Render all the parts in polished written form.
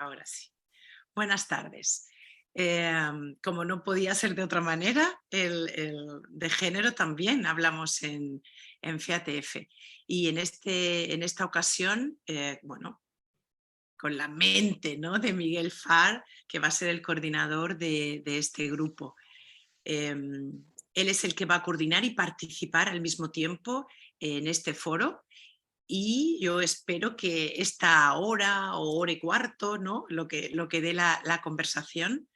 Ahora sí. Buenas tardes. Como no podía ser de otra manera, de género también hablamos en FATF. Y en esta ocasión, bueno, con la mente, ¿no?, de Miguel Far, que va a ser el coordinador de este grupo. Él es el que va a coordinar y participar al mismo tiempo en este foro. Y yo espero que esta hora o hora y cuarto, ¿no?, lo que dé la conversación,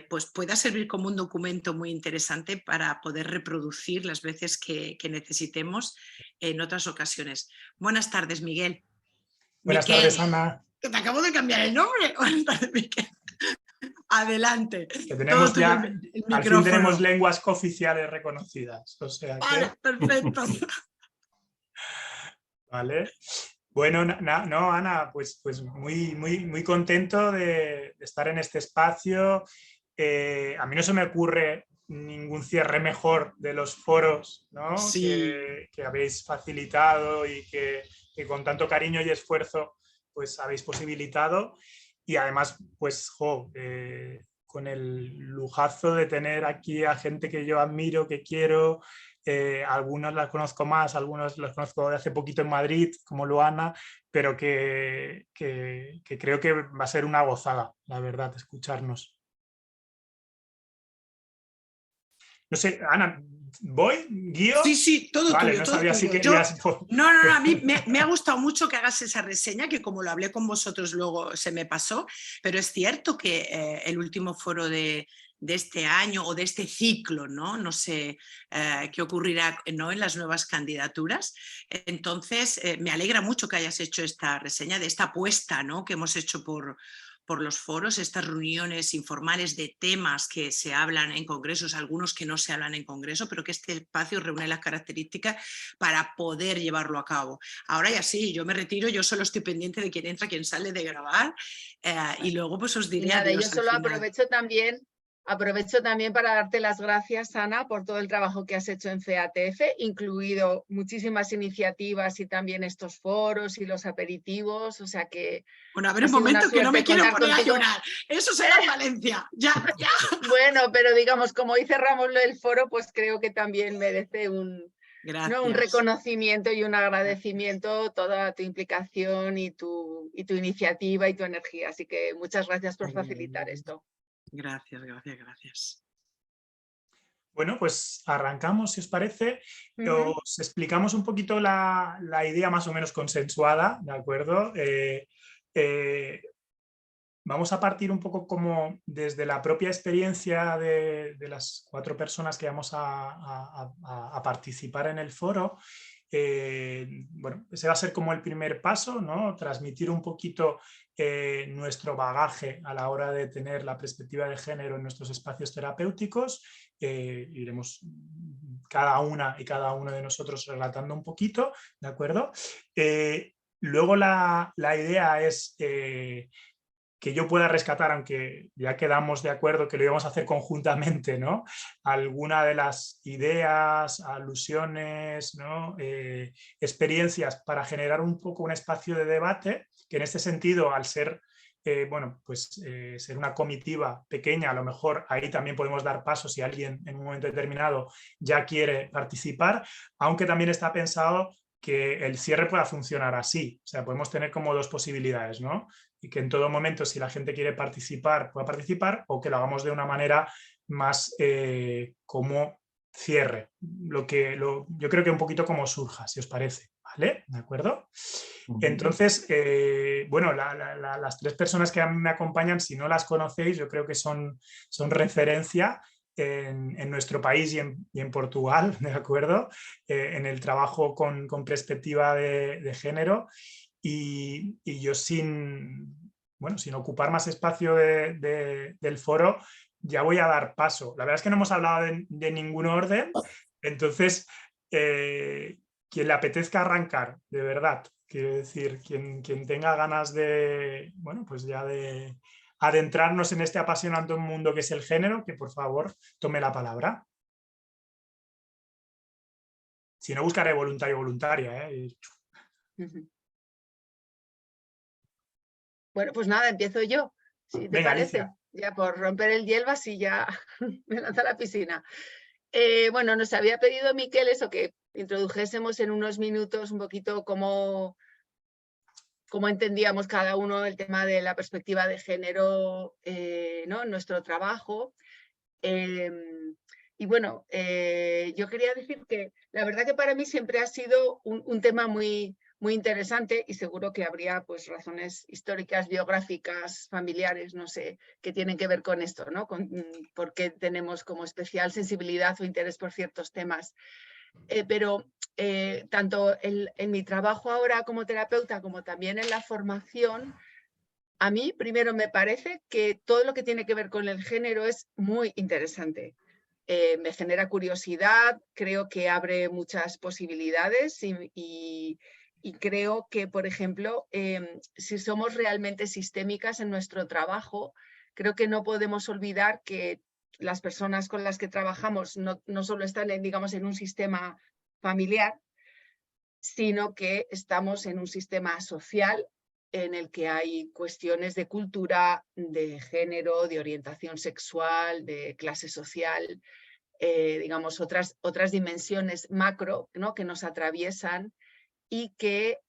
pues pueda servir como un documento muy interesante para poder reproducir las veces que necesitemos en otras ocasiones. Buenas tardes, Miguel. Buenas Miquel, tardes, Ana. que te acabo de cambiar el nombre. Buenas tardes, Miquel. Adelante, Que todo tenemos tuyo ya, el al fin tenemos micrófono. lenguas cooficiales reconocidas. O sea que, Vale, perfecto. vale. Bueno, no, Ana, pues muy contento de estar en este espacio. A mí no se me ocurre ningún cierre mejor de los foros, ¿no?, Sí. que habéis facilitado y que con tanto cariño y esfuerzo pues habéis posibilitado. Y además, pues, con el lujazo de tener aquí a gente que yo admiro, que quiero. Algunos las conozco más, algunos las conozco de hace poquito en Madrid, como Luana, pero que creo que va a ser una gozada, la verdad, escucharnos. No sé, Ana, ¿voy? Sí, ¿Guío? sí, todo Vale, tuyo, no todo sabía si tuyo. Yo, querías... no, a mí me ha gustado mucho que hagas esa reseña, que como lo hablé con vosotros luego se me pasó, pero es cierto que el último foro de este año o de este ciclo, no sé qué ocurrirá, ¿no?, en las nuevas candidaturas. Entonces, me alegra mucho que hayas hecho esta reseña de esta apuesta, ¿no?, que hemos hecho por los foros, estas reuniones informales de temas que se hablan en congresos, algunos que no se hablan en congreso, pero que este espacio reúne las características para poder llevarlo a cabo. Ahora ya sí, yo me retiro, yo solo estoy pendiente de quién entra, quién sale de grabar, y luego pues os Y diré nada, yo adiós al solo final. aprovecho también para darte las gracias, Ana, por todo el trabajo que has hecho en FATF, incluido muchísimas iniciativas y también estos foros y los aperitivos, o sea que Bueno, a ver ha un sido una momento que no me suerte quiero contar poner a contigo. llorar, eso será en Valencia, ya, ya. Bueno, pero digamos, como hoy cerramos lo del foro, pues creo que también merece ¿no?, un Gracias. reconocimiento y un Gracias. agradecimiento, toda tu implicación y tu iniciativa y tu energía. Así que muchas gracias por facilitar esto. Gracias, gracias, gracias. Bueno, pues arrancamos, si os parece. Ujú. Os explicamos un poquito la idea más o menos consensuada, ¿de acuerdo? Vamos a partir un poco como desde la propia experiencia de las 4 personas que vamos a participar en el foro. Bueno, ese va a ser como el primer paso, ¿no? Transmitir un poquito nuestro bagaje a la hora de tener la perspectiva de género en nuestros espacios terapéuticos. Iremos cada una y cada uno de nosotros relatando un poquito, ¿de acuerdo? Luego la idea es que yo pueda rescatar, aunque ya quedamos de acuerdo que lo íbamos a hacer conjuntamente, ¿no?, alguna de las ideas, alusiones, ¿no?, experiencias para generar un poco un espacio de debate, que en este sentido, al ser, bueno, pues ser una comitiva pequeña, a lo mejor ahí también podemos dar paso si alguien en un momento determinado ya quiere participar, aunque también está pensado que el cierre pueda funcionar así. O sea, podemos tener como 2 posibilidades, ¿no? Y que en todo momento, si la gente quiere participar, pueda participar, o que lo hagamos de una manera más como cierre. Yo creo que un poquito como surja, si os parece, ¿vale? ¿De acuerdo? Entonces, bueno, las 3 personas que me acompañan, si no las conocéis, yo creo que son referencia en nuestro país y en Portugal, ¿de acuerdo? En el trabajo con perspectiva de género. Y yo bueno, sin ocupar más espacio del foro, ya voy a dar paso. La verdad es que no hemos hablado de ningún orden, entonces, quien le apetezca arrancar, de verdad, quiero decir, quien tenga ganas de, bueno, pues ya de adentrarnos en este apasionante mundo que es el género, que por favor tome la palabra. Si no, buscaré voluntario o voluntaria, ¿eh? Ujú. Bueno, pues nada, empiezo yo, si te Venga, parece. Alicia. Ya por romper el hielo, así ya me lanzo a la piscina. Bueno, nos había pedido Miquel eso, que introdujésemos en unos minutos un poquito cómo entendíamos cada uno el tema de la perspectiva de género, ¿no?, en nuestro trabajo. Y bueno, yo quería decir que la verdad que para mí siempre ha sido un tema muy, muy interesante, y seguro que habría pues razones históricas, biográficas, familiares, no sé, que tienen que ver con esto, ¿no? Con por qué tenemos como especial sensibilidad o interés por ciertos temas. Pero tanto en mi trabajo ahora como terapeuta, como también en la formación, a mí primero me parece que todo lo que tiene que ver con el género es muy interesante. Me genera curiosidad, creo que abre muchas posibilidades y creo que, por ejemplo, si somos realmente sistémicas en nuestro trabajo, creo que no podemos olvidar que las personas con las que trabajamos no solo están digamos, en un sistema familiar, sino que estamos en un sistema social en el que hay cuestiones de cultura, de género, de orientación sexual, de clase social, digamos, otras dimensiones macro, ¿no?, que nos atraviesan y que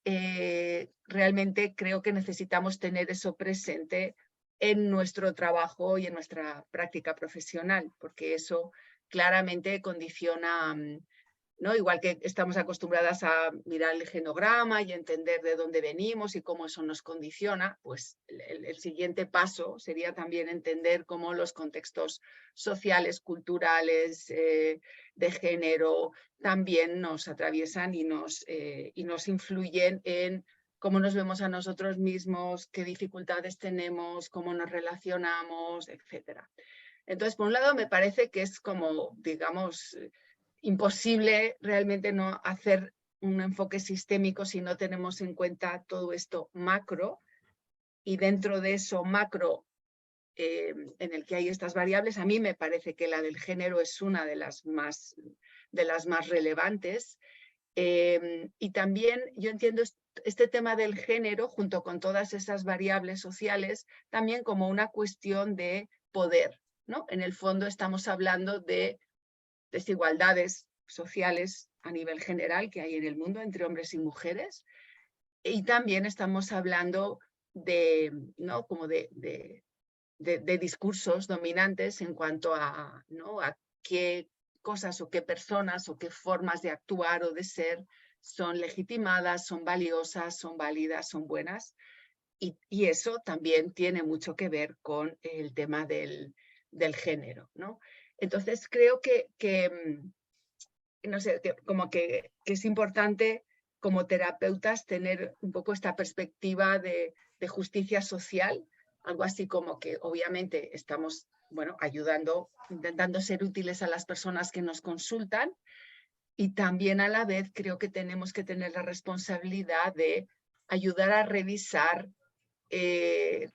realmente creo que necesitamos tener eso presente en nuestro trabajo y en nuestra práctica profesional, porque eso claramente condiciona, ¿no? Igual que estamos acostumbradas a mirar el genograma y entender de dónde venimos y cómo eso nos condiciona, pues el siguiente paso sería también entender cómo los contextos sociales, culturales, de género, también nos atraviesan y nos influyen en cómo nos vemos a nosotros mismos, qué dificultades tenemos, cómo nos relacionamos, etc. Entonces, por un lado, me parece que es como, digamos, imposible realmente no hacer un enfoque sistémico si no tenemos en cuenta todo esto macro, y dentro de eso macro en el que hay estas variables, a mí me parece que la del género es una de las más relevantes. Y también yo entiendo este tema del género, junto con todas esas variables sociales, también como una cuestión de poder, ¿no? En el fondo estamos hablando de desigualdades sociales a nivel general que hay en el mundo entre hombres y mujeres, y también estamos hablando de, ¿no?, como de discursos dominantes en cuanto a, ¿no?, a qué cosas o qué personas o qué formas de actuar o de ser son legitimadas, son valiosas, son válidas, son buenas. Y eso también tiene mucho que ver con el tema del género, ¿no? Entonces creo que no sé, como que es importante como terapeutas tener un poco esta perspectiva de justicia social, algo así como que obviamente estamos, bueno, ayudando, intentando ser útiles a las personas que nos consultan, y también a la vez creo que tenemos que tener la responsabilidad de ayudar a revisar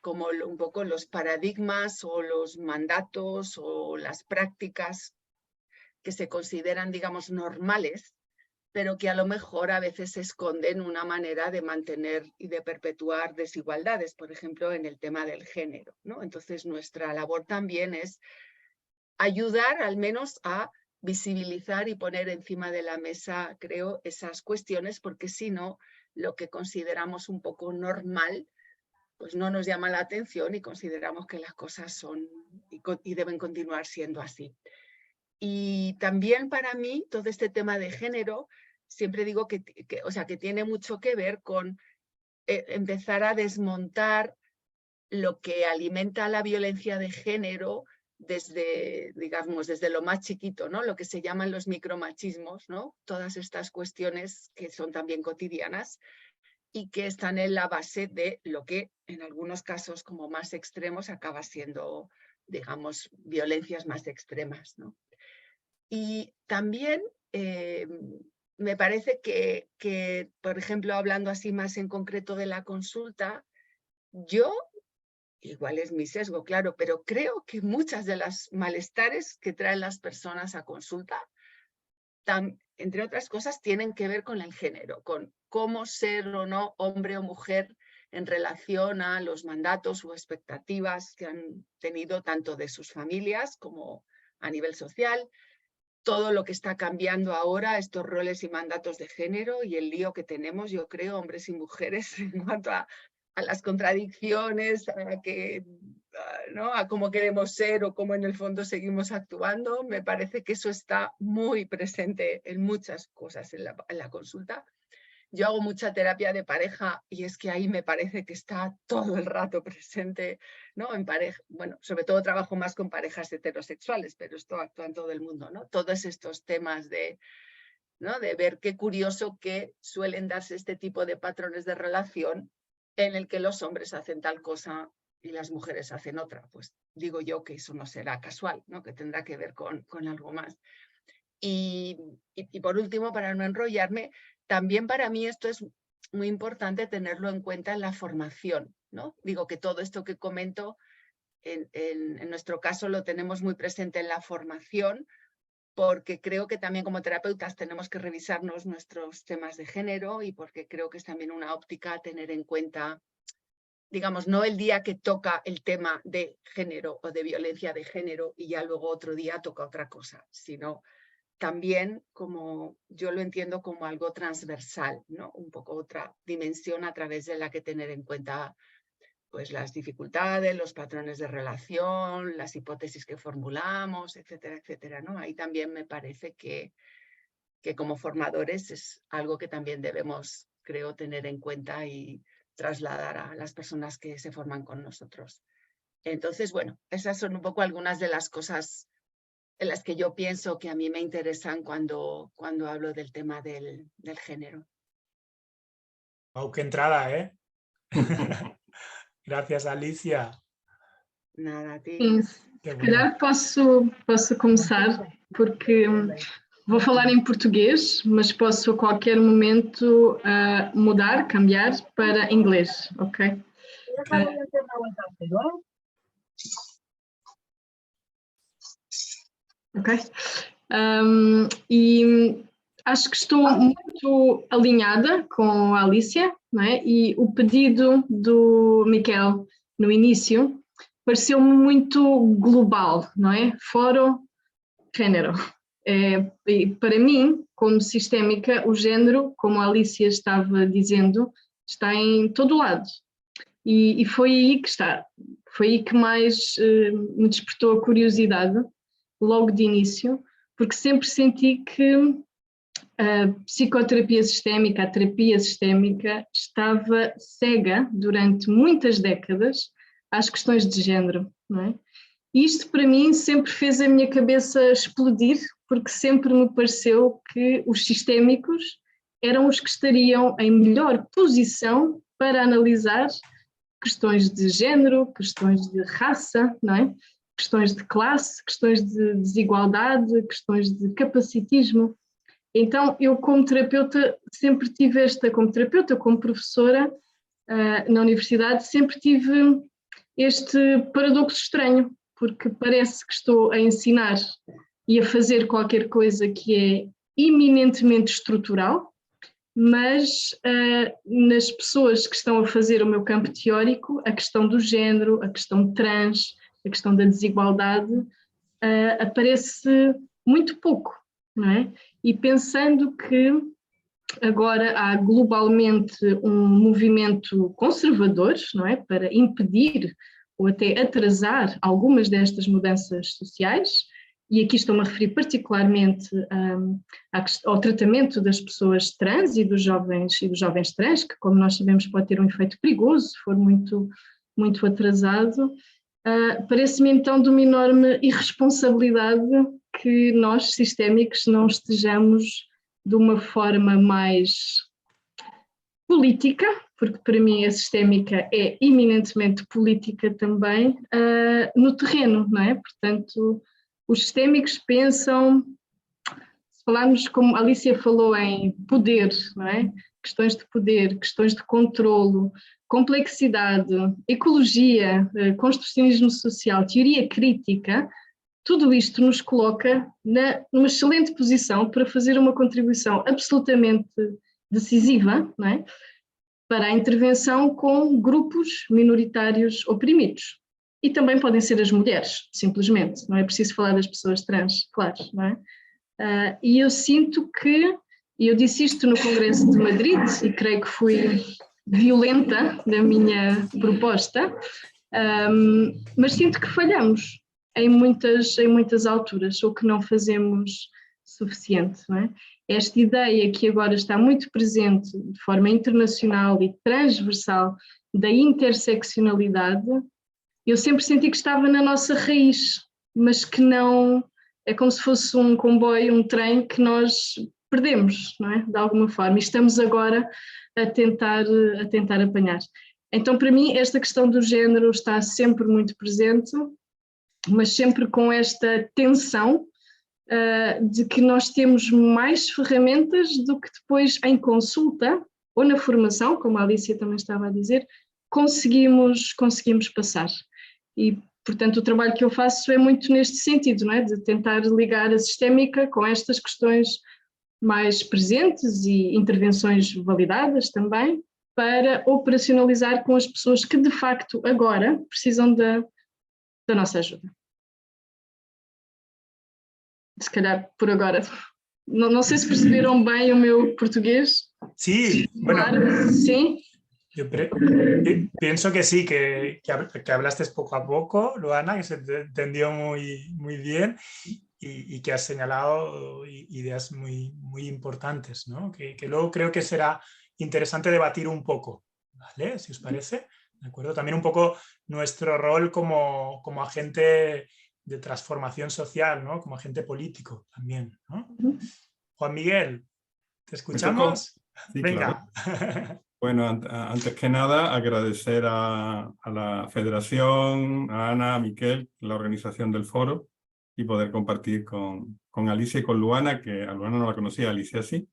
como un poco los paradigmas o los mandatos o las prácticas que se consideran, digamos, normales, pero que a lo mejor a veces esconden una manera de mantener y de perpetuar desigualdades, por ejemplo, en el tema del género, ¿no? Entonces, nuestra labor también es ayudar al menos a visibilizar y poner encima de la mesa, creo, esas cuestiones, porque si no, lo que consideramos un poco normal, pues no nos llama la atención y consideramos que las cosas son y deben continuar siendo así. Y también para mí todo este tema de género, siempre digo o sea, que tiene mucho que ver con empezar a desmontar lo que alimenta la violencia de género desde, digamos, desde lo más chiquito, ¿no? Lo que se llaman los micromachismos, ¿no? Todas estas cuestiones que son también cotidianas y que están en la base de lo que en algunos casos como más extremos acaba siendo, digamos, violencias más extremas, ¿no? Y también me parece que, por ejemplo, hablando así más en concreto de la consulta, yo, igual es mi sesgo, claro, pero creo que muchas de las malestares que traen las personas a consulta, entre otras cosas, tienen que ver con el género, con cómo ser o no hombre o mujer en relación a los mandatos o expectativas que han tenido tanto de sus familias como a nivel social, todo lo que está cambiando ahora, estos roles y mandatos de género y el lío que tenemos, yo creo, hombres y mujeres en cuanto a las contradicciones, ¿no? A cómo queremos ser o cómo en el fondo seguimos actuando. Me parece que eso está muy presente en muchas cosas en la consulta. Yo hago mucha terapia de pareja y es que ahí me parece que está todo el rato presente, ¿no? En pareja, bueno, sobre todo trabajo más con parejas heterosexuales, pero esto actúa en todo el mundo, ¿no? Todos estos temas ¿no? De ver qué curioso que suelen darse este tipo de patrones de relación en el que los hombres hacen tal cosa y las mujeres hacen otra. Pues digo yo que eso no será casual, ¿no? Que tendrá que ver con algo más. Y por último, para no enrollarme, también para mí esto es muy importante tenerlo en cuenta en la formación, ¿no? Digo que todo esto que comento, en nuestro caso lo tenemos muy presente en la formación, porque creo que también como terapeutas tenemos que revisarnos nuestros temas de género y porque creo que es también una óptica a tener en cuenta, digamos, no el día que toca el tema de género o de violencia de género y ya luego otro día toca otra cosa, sino también como yo lo entiendo como algo transversal, ¿no? Un poco otra dimensión a través de la que tener en cuenta pues las dificultades, los patrones de relación, las hipótesis que formulamos, etcétera, etcétera, ¿no? Ahí también me parece que como formadores es algo que también debemos, creo, tener en cuenta y trasladar a las personas que se forman con nosotros. Entonces, bueno, esas son un poco algunas de las cosas en las que yo pienso que a mí me interesan cuando hablo del tema del género. ¡Wow, qué entrada, eh! Gracias, Alicia. Nada, a ti. Sim, Qué se bueno. calhar posso começar, porque vou falar em português, mas posso a qualquer momento mudar, cambiar para inglês, ok? Ok? E acho que estou muito alinhada com a Alicia, não é? E o pedido do Miquel no início pareceu-me muito global, não é? Fórum, género. E para mim, como sistémica, o género, como a Alicia estava dizendo, está em todo lado. E foi aí que está. Foi aí que mais me despertou a curiosidade, logo de início, porque sempre senti que a psicoterapia sistémica, a terapia sistémica, estava cega durante muitas décadas às questões de género, não é? E isto para mim sempre fez a minha cabeça explodir, porque sempre me pareceu que os sistémicos eram os que estariam em melhor posição para analisar questões de género, questões de raça, não é? Questões de classe, questões de desigualdade, questões de capacitismo. Então, eu como terapeuta sempre tive como terapeuta, como professora na universidade, sempre tive este paradoxo estranho, porque parece que estou a ensinar e a fazer qualquer coisa que é eminentemente estrutural, mas nas pessoas que estão a fazer o meu campo teórico, a questão do género, a questão trans, a questão da desigualdade, aparece muito pouco, não é? E pensando que agora há globalmente um movimento conservador, não é? Para impedir ou até atrasar algumas destas mudanças sociais, e aqui estou-me a referir particularmente ao tratamento das pessoas trans e dos jovens trans, que, como nós sabemos, pode ter um efeito perigoso se for muito, muito atrasado. Parece-me então de uma enorme irresponsabilidade que nós, sistémicos, não estejamos de uma forma mais política, porque para mim a sistémica é eminentemente política também, no terreno, não é? Portanto, os sistémicos pensam, se falarmos como a Alicia falou em poder, não é? Questões de poder, questões de controlo, complexidade, ecologia, construcionismo social, teoria crítica, tudo isto nos coloca numa excelente posição para fazer uma contribuição absolutamente decisiva, não é? para a intervenção com grupos minoritários oprimidos. E também podem ser as mulheres, simplesmente. Não é preciso falar das pessoas trans, claro, não é? E eu sinto que, e eu disse isto no Congresso de Madrid, e creio que fui violenta na minha proposta, mas sinto que falhamos em muitas alturas, ou que não fazemos suficiente, não é? Esta ideia que agora está muito presente de forma internacional e transversal da interseccionalidade, eu sempre senti que estava na nossa raiz, mas que não, é como se fosse um comboio, um trem que nós perdemos, não é? De alguma forma, e estamos agora a tentar apanhar. Então, para mim, esta questão do género está sempre muito presente, mas sempre com esta tensão de que nós temos mais ferramentas do que depois em consulta ou na formação, como a Alicia também estava a dizer, conseguimos passar. E, portanto, o trabalho que eu faço é muito neste sentido, não é? De tentar ligar a sistémica com estas questões mais presentes e intervenções validadas também, para operacionalizar com as pessoas que, de facto, agora precisam da nossa ajuda. Se calhar, por agora. Não sei se perceberam bem o meu português. Sí, bueno. Claro, sí. Yo pienso que sí, que hablaste poco a poco, Luana, que se te entendió muy bien y que has señalado ideas muy importantes, ¿no? Que luego creo que será interesante debatir un poco, ¿vale? Si os parece, ¿de acuerdo? También un poco nuestro rol como agente de transformación social, ¿no? Como agente político también, ¿no? Juan Miguel, ¿te escuchamos? Sí, venga. Claro. Bueno, antes que nada, agradecer a la Federación, a Ana, a Miquel, la organización del foro, y poder compartir con Alicia y con Luana, que a Luana no la conocía, a Alicia sí,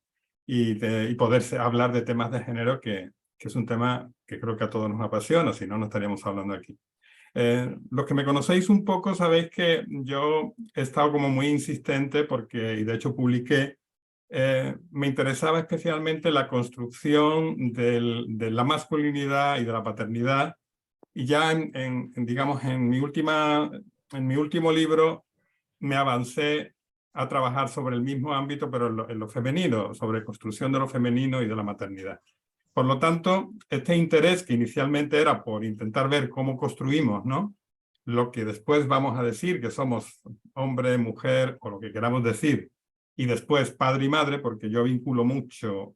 y poder hablar de temas de género, que es un tema que creo que a todos nos apasiona, si no, no estaríamos hablando aquí. Los que me conocéis un poco sabéis que yo he estado como muy insistente porque, y de hecho publiqué, me interesaba especialmente la construcción de la masculinidad y de la paternidad, y ya digamos, en mi último libro me avancé a trabajar sobre el mismo ámbito, pero en lo femenino, sobre construcción de lo femenino y de la maternidad. Por lo tanto, este interés que inicialmente era por intentar ver cómo construimos, ¿no?, lo que después vamos a decir que somos hombre, mujer o lo que queramos decir, y después padre y madre, porque yo vinculo mucho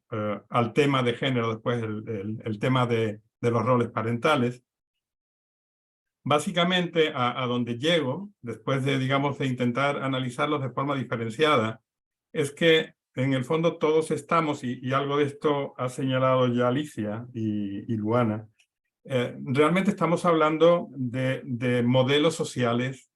al tema de género después el tema de los roles parentales. Básicamente a donde llego, después de, digamos, de intentar analizarlos de forma diferenciada, es que en el fondo todos estamos, y algo de esto ha señalado ya Alicia y Luana, realmente estamos hablando de modelos sociales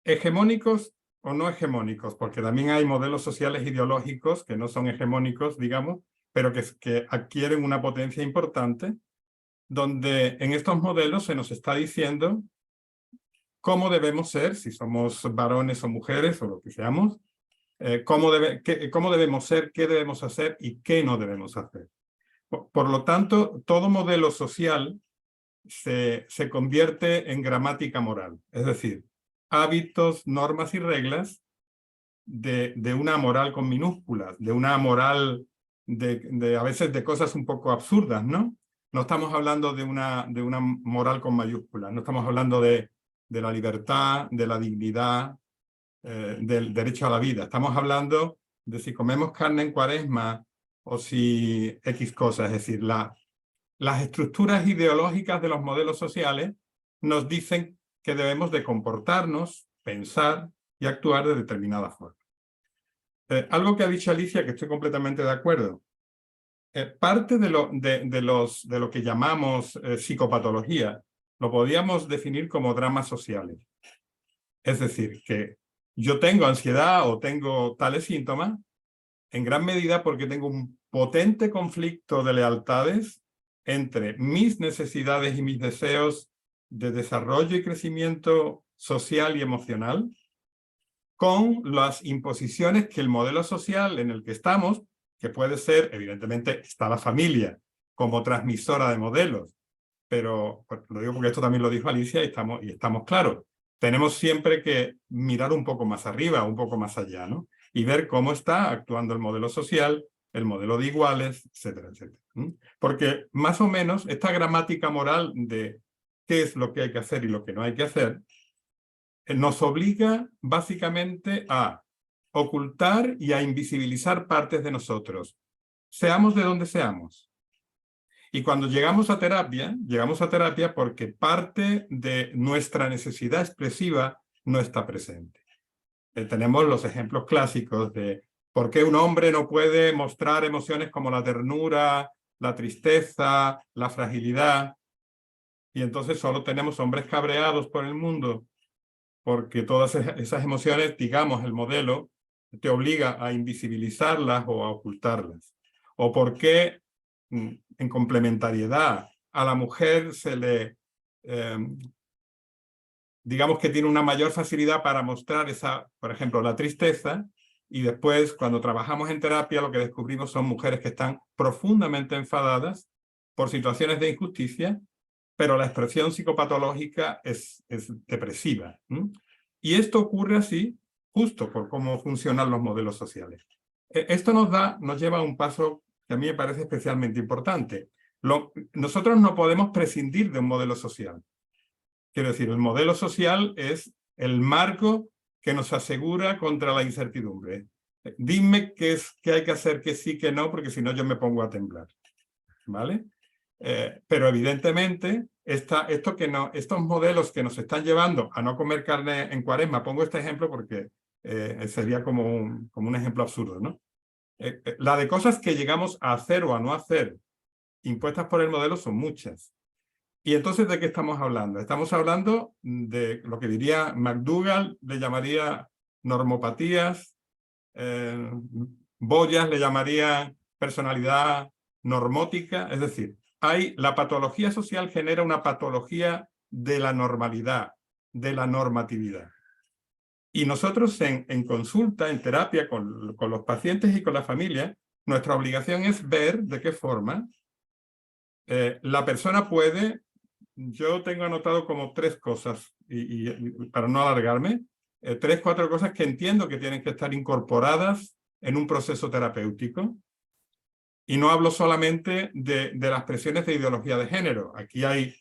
hegemónicos o no hegemónicos, porque también hay modelos sociales ideológicos que no son hegemónicos, digamos, pero que adquieren una potencia importante, donde en estos modelos se nos está diciendo cómo debemos ser, si somos varones o mujeres o lo que seamos, cómo debemos ser, qué debemos hacer y qué no debemos hacer. Por lo tanto, todo modelo social se convierte en gramática moral, es decir, hábitos, normas y reglas de una moral con minúsculas, de una moral a veces de cosas un poco absurdas, ¿no? No estamos hablando de una moral con mayúsculas, no estamos hablando de la libertad, de la dignidad, del derecho a la vida. Estamos hablando de si comemos carne en Cuaresma o si X cosas. Es decir, las estructuras ideológicas de los modelos sociales nos dicen que debemos de comportarnos, pensar y actuar de determinada forma. Algo que ha dicho Alicia, que estoy completamente de acuerdo. Parte de lo que llamamos psicopatología lo podríamos definir como dramas sociales. Es decir, que yo tengo ansiedad o tengo tales síntomas en gran medida porque tengo un potente conflicto de lealtades entre mis necesidades y mis deseos de desarrollo y crecimiento social y emocional con las imposiciones que el modelo social en el que estamos, que puede ser, evidentemente, está la familia, como transmisora de modelos. Pero pues, lo digo porque esto también lo dijo Alicia y estamos claros. Tenemos siempre que mirar un poco más arriba, un poco más allá, ¿no? Y ver cómo está actuando el modelo social, el modelo de iguales, etcétera, etcétera. Porque más o menos esta gramática moral de qué es lo que hay que hacer y lo que no hay que hacer, nos obliga básicamente a ocultar y a invisibilizar partes de nosotros, seamos de donde seamos. Y cuando llegamos a terapia porque parte de nuestra necesidad expresiva no está presente. Tenemos los ejemplos clásicos de por qué un hombre no puede mostrar emociones como la ternura, la tristeza, la fragilidad. Y entonces solo tenemos hombres cabreados por el mundo, porque todas esas emociones, digamos, el modelo te obliga a invisibilizarlas o a ocultarlas. O por qué en complementariedad a la mujer se le, digamos que tiene una mayor facilidad para mostrar esa, por ejemplo, la tristeza, y después cuando trabajamos en terapia lo que descubrimos son mujeres que están profundamente enfadadas por situaciones de injusticia, pero la expresión psicopatológica es depresiva. Y esto ocurre así justo por cómo funcionan los modelos sociales. Esto nos lleva a un paso que a mí me parece especialmente importante. Nosotros no podemos prescindir de un modelo social. Quiero decir, el modelo social es el marco que nos asegura contra la incertidumbre. Dime qué hay que hacer, que sí, que no, porque si no yo me pongo a temblar. ¿Vale? Pero evidentemente estos modelos que nos están llevando a no comer carne en Cuaresma, pongo este ejemplo porque sería como un ejemplo absurdo, ¿no? La de cosas que llegamos a hacer o a no hacer impuestas por el modelo son muchas. Y entonces, ¿de qué estamos hablando? Estamos hablando de lo que diría McDougall, le llamaría normopatías, Boyas le llamaría personalidad normótica, es decir, la patología social genera una patología de la normalidad, de la normatividad. Y nosotros en consulta, en terapia con los pacientes y con la familia, nuestra obligación es ver de qué forma la persona puede. Yo tengo anotado como 3 cosas, y para no alargarme, 3, 4 cosas que entiendo que tienen que estar incorporadas en un proceso terapéutico. Y no hablo solamente de las presiones de ideología de género. Aquí hay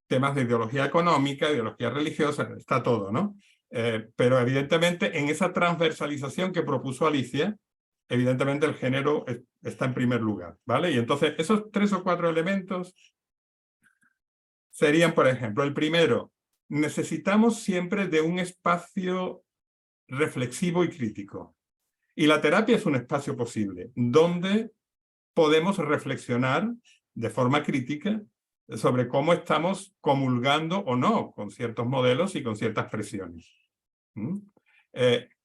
temas de ideología económica, ideología religiosa, está todo, ¿no? Pero evidentemente en esa transversalización que propuso Alicia, evidentemente el género está en primer lugar, ¿vale? Y entonces esos 3 o 4 elementos serían, por ejemplo, el primero, necesitamos siempre de un espacio reflexivo y crítico. Y la terapia es un espacio posible, donde podemos reflexionar de forma crítica sobre cómo estamos comulgando o no con ciertos modelos y con ciertas presiones.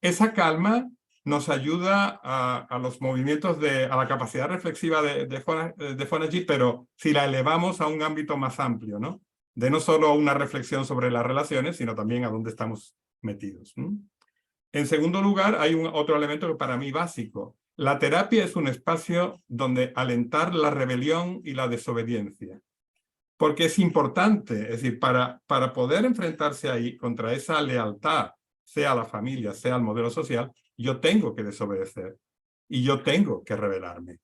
Esa calma nos ayuda a los movimientos a la capacidad reflexiva de Fonagy, pero si la elevamos a un ámbito más amplio, ¿no? De no solo una reflexión sobre las relaciones, sino también a dónde estamos metidos. En segundo lugar, hay otro elemento que para mí básico. La terapia es un espacio donde alentar la rebelión y la desobediencia. Porque es importante, es decir, para poder enfrentarse ahí contra esa lealtad, sea a la familia, sea al modelo social, yo tengo que desobedecer y yo tengo que rebelarme.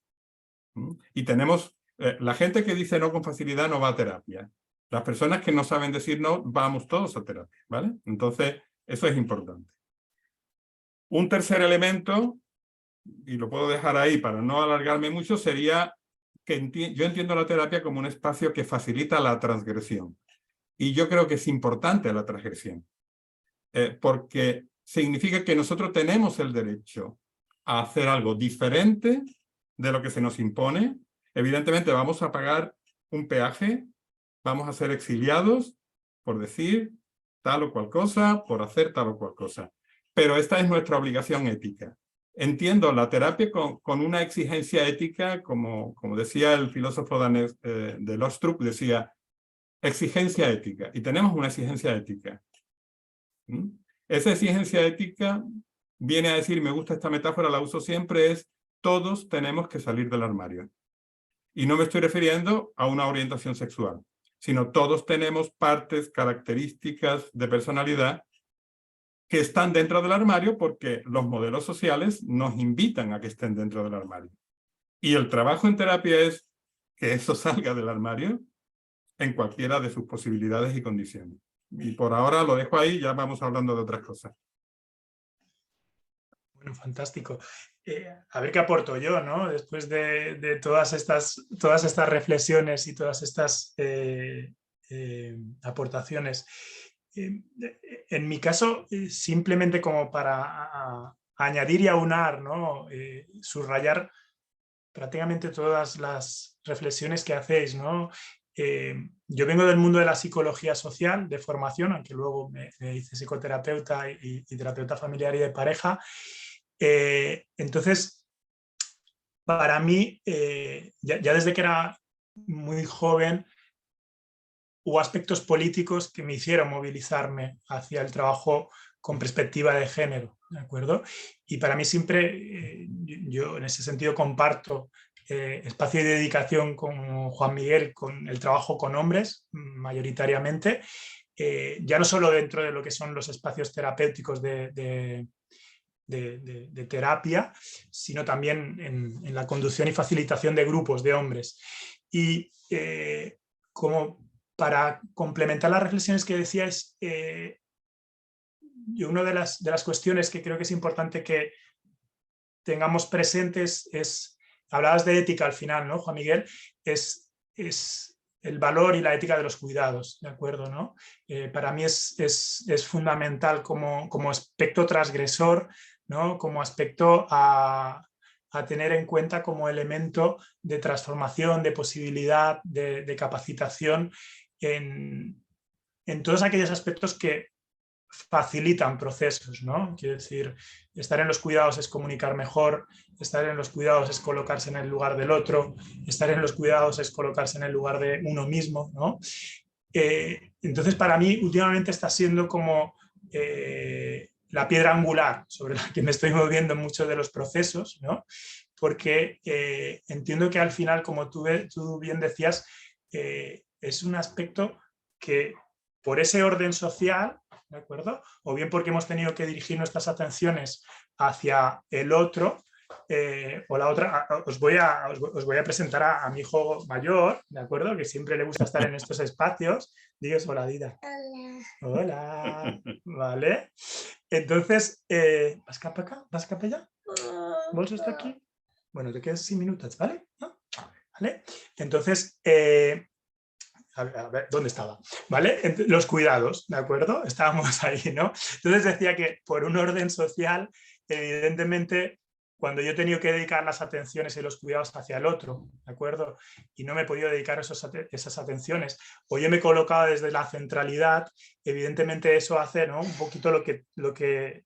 Y tenemos, la gente que dice no con facilidad no va a terapia. Las personas que no saben decir no, vamos todos a terapia, ¿vale? Entonces, eso es importante. Un tercer elemento, y lo puedo dejar ahí para no alargarme mucho, sería que yo entiendo la terapia como un espacio que facilita la transgresión. Y yo creo que es importante la transgresión, porque significa que nosotros tenemos el derecho a hacer algo diferente de lo que se nos impone. Evidentemente vamos a pagar un peaje, vamos a ser exiliados por decir tal o cual cosa, por hacer tal o cual cosa. Pero esta es nuestra obligación ética. Entiendo la terapia con una exigencia ética, como decía el filósofo danés de Lostrup, decía exigencia ética, y tenemos una exigencia ética. Esa exigencia ética viene a decir, me gusta esta metáfora, la uso siempre, es todos tenemos que salir del armario. Y no me estoy refiriendo a una orientación sexual, sino todos tenemos partes, características de personalidad que están dentro del armario porque los modelos sociales nos invitan a que estén dentro del armario. Y el trabajo en terapia es que eso salga del armario en cualquiera de sus posibilidades y condiciones. Y por ahora lo dejo ahí, ya vamos hablando de otras cosas. Bueno, fantástico. A ver qué aporto yo, ¿no? Después de todas estas reflexiones y todas estas aportaciones. En mi caso, simplemente como para añadir y aunar, ¿no? Subrayar prácticamente todas las reflexiones que hacéis, ¿no? Yo vengo del mundo de la psicología social, de formación, aunque luego me hice psicoterapeuta y terapeuta familiar y de pareja. Entonces, para mí, ya desde que era muy joven, hubo aspectos políticos que me hicieron movilizarme hacia el trabajo con perspectiva de género, ¿de acuerdo? Y para mí siempre, yo en ese sentido comparto espacio de dedicación con Juan Miguel, con el trabajo con hombres, mayoritariamente, ya no solo dentro de lo que son los espacios terapéuticos de terapia, sino también en la conducción y facilitación de grupos de hombres. Y como para complementar las reflexiones que decíais, una de las cuestiones que creo que es importante que tengamos presentes es, hablabas de ética al final, ¿no, Juan Miguel? Es el valor y la ética de los cuidados, ¿de acuerdo? ¿No? Para mí es fundamental como aspecto transgresor, ¿no? Como aspecto a tener en cuenta como elemento de transformación, de posibilidad, de capacitación en todos aquellos aspectos que facilitan procesos, ¿no? Quiero decir, estar en los cuidados es comunicar mejor, estar en los cuidados es colocarse en el lugar del otro, estar en los cuidados es colocarse en el lugar de uno mismo, ¿no? Entonces, para mí, últimamente está siendo como la piedra angular sobre la que me estoy moviendo en muchos de los procesos, ¿no? Porque entiendo que al final, como tú bien decías, es un aspecto que por ese orden social, ¿de acuerdo? O bien porque hemos tenido que dirigir nuestras atenciones hacia el otro, o la otra. Os voy a presentar a mi hijo mayor, ¿de acuerdo? Que siempre le gusta estar en estos espacios. Dios, hola, Dida. Hola. Hola. Vale. Entonces, ¿vas cap acá? ¿Vas cap allá? ¿Bolso está aquí? Bueno, te quedas 5 minutos, ¿vale? ¿No? ¿Vale? Entonces, a ver, ¿dónde estaba? ¿Vale? Los cuidados, ¿de acuerdo? Estábamos ahí, ¿no? Entonces decía que por un orden social, evidentemente, cuando yo he tenido que dedicar las atenciones y los cuidados hacia el otro, ¿de acuerdo? Y no me he podido dedicar esas atenciones, o yo me he colocado desde la centralidad, evidentemente eso hace, ¿no? Un poquito lo que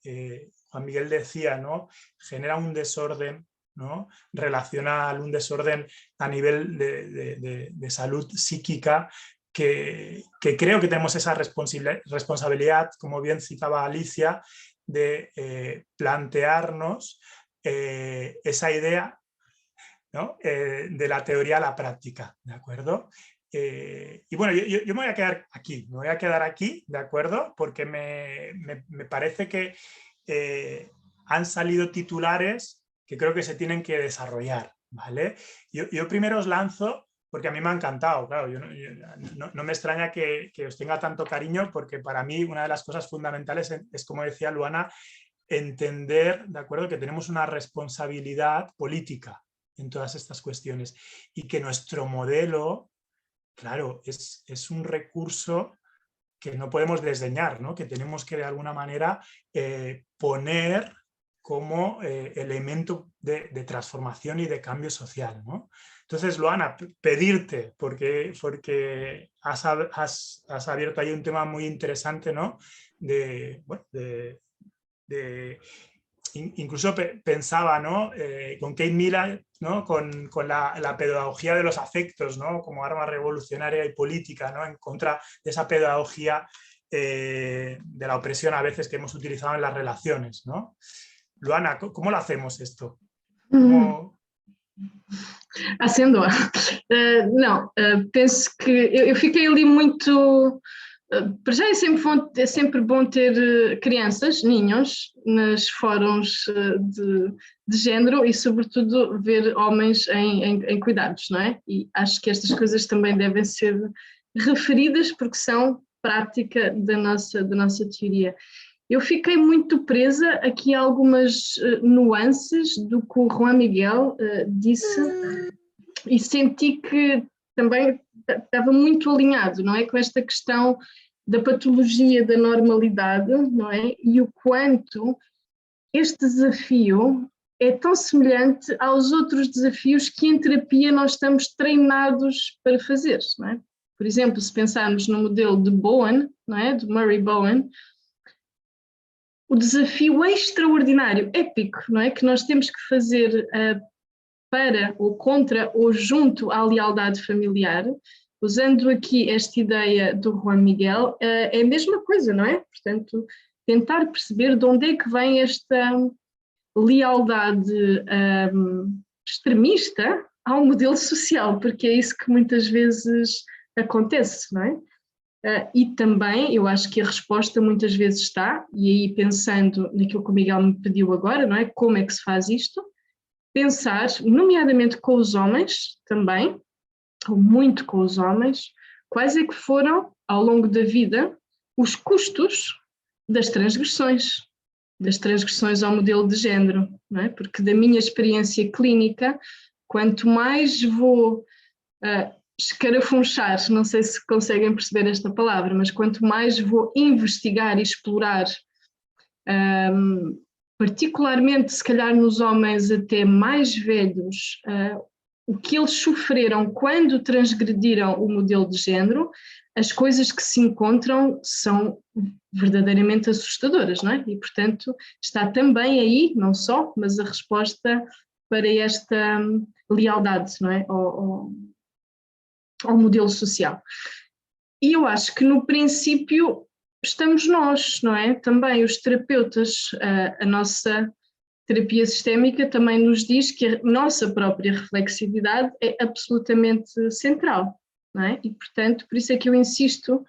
Juan Miguel decía, ¿no? Genera un desorden, ¿no? Relacional, un desorden a nivel de salud psíquica que creo que tenemos esa responsabilidad, como bien citaba Alicia, de plantearnos esa idea, ¿no? De la teoría a la práctica, ¿de acuerdo? Y bueno, yo me voy a quedar aquí, ¿de acuerdo? Porque me parece que han salido titulares que creo que se tienen que desarrollar, ¿vale? Yo primero os lanzo, porque a mí me ha encantado, claro, no me extraña que os tenga tanto cariño, porque para mí una de las cosas fundamentales es, como decía Luana, entender, ¿de acuerdo?, que tenemos una responsabilidad política en todas estas cuestiones y que nuestro modelo, claro, es un recurso que no podemos desdeñar, ¿no? Que tenemos que de alguna manera poner como elemento de transformación y de cambio social, ¿no? Entonces, Luana, pedirte, porque has abierto ahí un tema muy interesante, ¿no? Incluso pensaba, ¿no? Con Kate Millett, ¿no? Con la pedagogía de los afectos, ¿no? Como arma revolucionaria y política, ¿no? En contra de esa pedagogía de la opresión a veces que hemos utilizado en las relaciones, ¿no? Luana, ¿cómo lo hacemos esto? Acendo-a. Não, penso que eu fiquei ali muito... Para já é sempre bom ter crianças, ninhos, nos fóruns de género e, sobretudo, ver homens em cuidados, não é? E acho que estas coisas também devem ser referidas porque são prática da nossa teoria. Eu fiquei muito presa aqui a algumas nuances do que o Juan Miguel disse e senti que também estava muito alinhado, não é? Com esta questão da patologia da normalidade, não é? E o quanto este desafio é tão semelhante aos outros desafios que em terapia nós estamos treinados para fazer, não é? Por exemplo, se pensarmos no modelo de Bowen, não é? De Murray Bowen, o desafio extraordinário, épico, não é? Que nós temos que fazer para ou contra ou junto à lealdade familiar, usando aqui esta ideia do Juan Miguel, é a mesma coisa, não é? Portanto, tentar perceber de onde é que vem esta lealdade extremista ao modelo social, porque é isso que muitas vezes acontece, não é? E também, eu acho que a resposta muitas vezes está, e aí pensando naquilo que o Miguel me pediu agora, não é? Como é que se faz isto? Pensar, nomeadamente com os homens também, ou muito com os homens, quais é que foram, ao longo da vida, os custos das transgressões ao modelo de género, não é? Porque da minha experiência clínica, quanto mais vou escarafunchar, não sei se conseguem perceber esta palavra, mas quanto mais vou investigar e explorar, particularmente se calhar nos homens até mais velhos, o que eles sofreram quando transgrediram o modelo de género, as coisas que se encontram são verdadeiramente assustadoras, não é? E, portanto, está também aí, não só, mas a resposta para esta lealdade, não é? Ao modelo social. E eu acho que, no princípio, estamos nós, não é? Também os terapeutas, a nossa terapia sistémica também nos diz que a nossa própria reflexividade é absolutamente central, não é? E, portanto, por isso é que eu insisto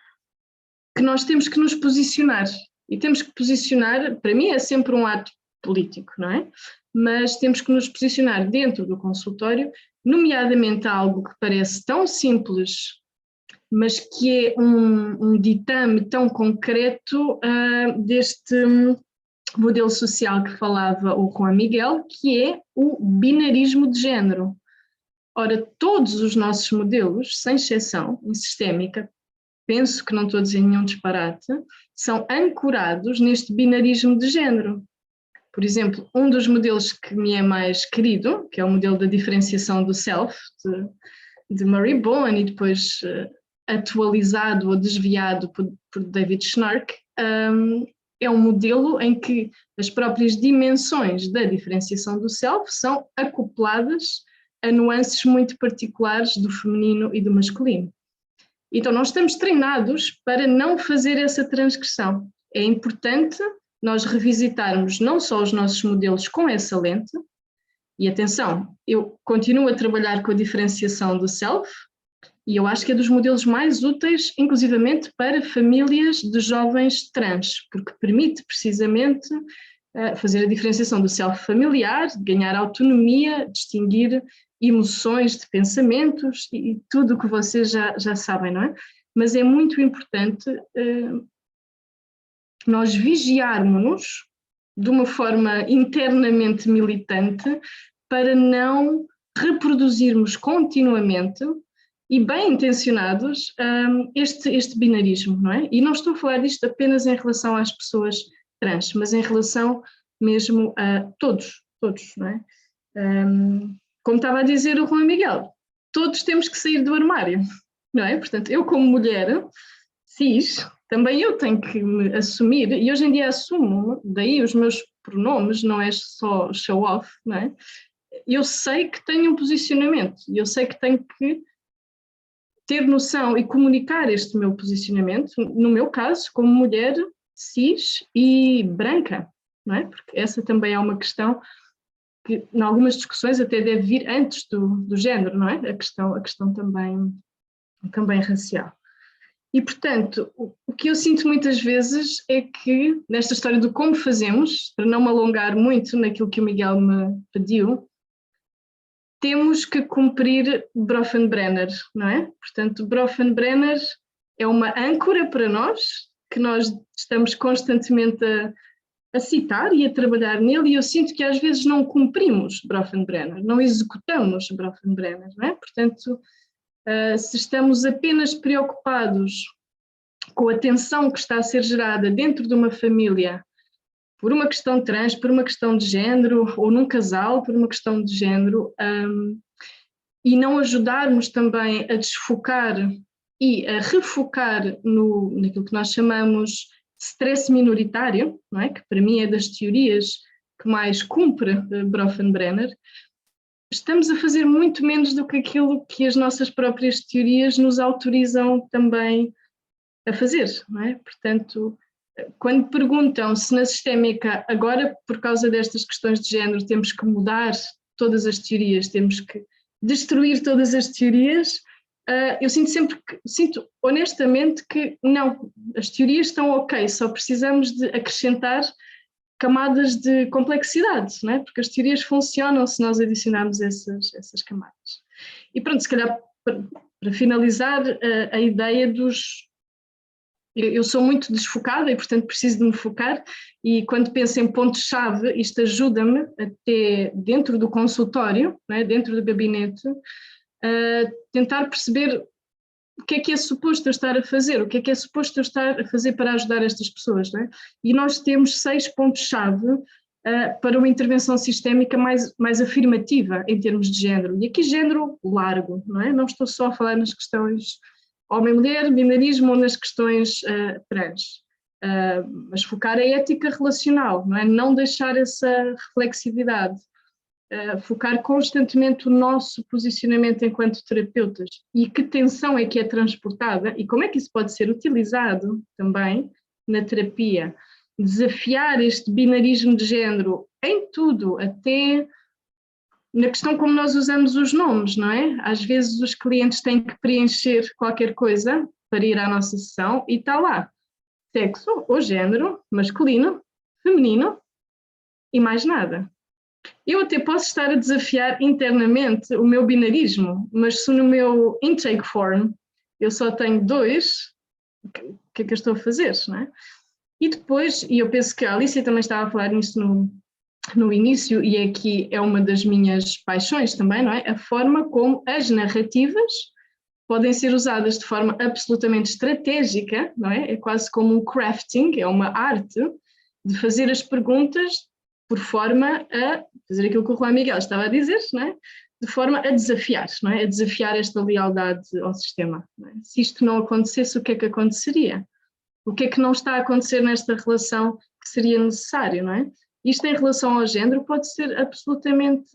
que nós temos que nos posicionar. E temos que posicionar, para mim é sempre um ato político, não é? Mas temos que nos posicionar dentro do consultório, nomeadamente algo que parece tão simples, mas que é um ditame tão concreto deste modelo social que falava o Juan Miguel, que é o binarismo de género. Ora, todos os nossos modelos, sem exceção, em sistémica, penso que não estou a dizer nenhum disparate, são ancorados neste binarismo de género. Por exemplo, um dos modelos que me é mais querido, que é o modelo da diferenciação do self, de Murray Bowen, e depois atualizado ou desviado por David Schnark, é um modelo em que as próprias dimensões da diferenciação do self são acopladas a nuances muito particulares do feminino e do masculino. Então, nós estamos treinados para não fazer essa transgressão. É importante nós revisitarmos não só os nossos modelos com essa lente, e atenção, eu continuo a trabalhar com a diferenciação do self, e eu acho que é dos modelos mais úteis, inclusivamente para famílias de jovens trans, porque permite precisamente fazer a diferenciação do self familiar, ganhar autonomia, distinguir emoções de pensamentos e tudo o que vocês já sabem, não é? Mas é muito importante nós vigiarmos-nos de uma forma internamente militante para não reproduzirmos continuamente e bem intencionados este binarismo, não é? E não estou a falar disto apenas em relação às pessoas trans, mas em relação mesmo a todos, não é? Como estava a dizer o Juan Miguel, todos temos que sair do armário, não é? Portanto, eu como mulher cis, também eu tenho que me assumir, e hoje em dia assumo, daí os meus pronomes, não é só show off, não é? Eu sei que tenho um posicionamento, eu sei que tenho que ter noção e comunicar este meu posicionamento, no meu caso, como mulher cis e branca, não é? Porque essa também é uma questão que em algumas discussões até deve vir antes do género, não é? A questão também racial. E, portanto, o que eu sinto muitas vezes é que, nesta história do como fazemos, para não me alongar muito naquilo que o Miguel me pediu, temos que cumprir Bronfenbrenner, não é? Portanto, Bronfenbrenner é uma âncora para nós, que nós estamos constantemente a citar e a trabalhar nele, e eu sinto que às vezes não cumprimos Bronfenbrenner, não executamos Bronfenbrenner, não é? Portanto, se estamos apenas preocupados com a tensão que está a ser gerada dentro de uma família por uma questão trans, por uma questão de género, ou num casal por uma questão de género, e não ajudarmos também a desfocar e a refocar naquilo que nós chamamos stress minoritário, não é? Que para mim é das teorias que mais cumpre Bronfenbrenner, estamos a fazer muito menos do que aquilo que as nossas próprias teorias nos autorizam também a fazer, não é? Portanto, quando perguntam se na sistémica, agora por causa destas questões de género, temos que mudar todas as teorias, temos que destruir todas as teorias, eu sinto honestamente que não, as teorias estão ok, só precisamos de acrescentar camadas de complexidade, não é? Porque as teorias funcionam se nós adicionarmos essas camadas. E pronto, se calhar para finalizar, a ideia dos... Eu sou muito desfocada e, portanto, preciso de me focar, e quando penso em pontos-chave, isto ajuda-me até dentro do consultório, não é? Dentro do gabinete, a tentar perceber o que é suposto eu estar a fazer, o que é suposto eu estar a fazer para ajudar estas pessoas, não é? E nós temos 6 pontos-chave para uma intervenção sistémica mais afirmativa em termos de género, e aqui género largo, não é? Não estou só a falar nas questões homem-mulher, binarismo ou nas questões trans, mas focar a ética relacional, não é? Não deixar essa reflexividade, focar constantemente o nosso posicionamento enquanto terapeutas e que tensão é que é transportada e como é que isso pode ser utilizado também na terapia, desafiar este binarismo de género em tudo, até na questão como nós usamos os nomes, não é? Às vezes os clientes têm que preencher qualquer coisa para ir à nossa sessão e está lá sexo ou género, masculino, feminino e mais nada. Eu até posso estar a desafiar internamente o meu binarismo, mas se no meu intake form eu só tenho 2, o que é que eu estou a fazer, não é? E depois, e eu penso que a Alicia também estava a falar nisso no início, e aqui é uma das minhas paixões também, não é? A forma como as narrativas podem ser usadas de forma absolutamente estratégica, não é? É quase como um crafting, é uma arte de fazer as perguntas por forma a fazer aquilo que o Juan Miguel estava a dizer, não é? De forma a desafiar, não é? A desafiar esta lealdade ao sistema. Não é? Se isto não acontecesse, o que é que aconteceria? O que é que não está a acontecer nesta relação que seria necessário, não é? Isto em relação ao género pode ser absolutamente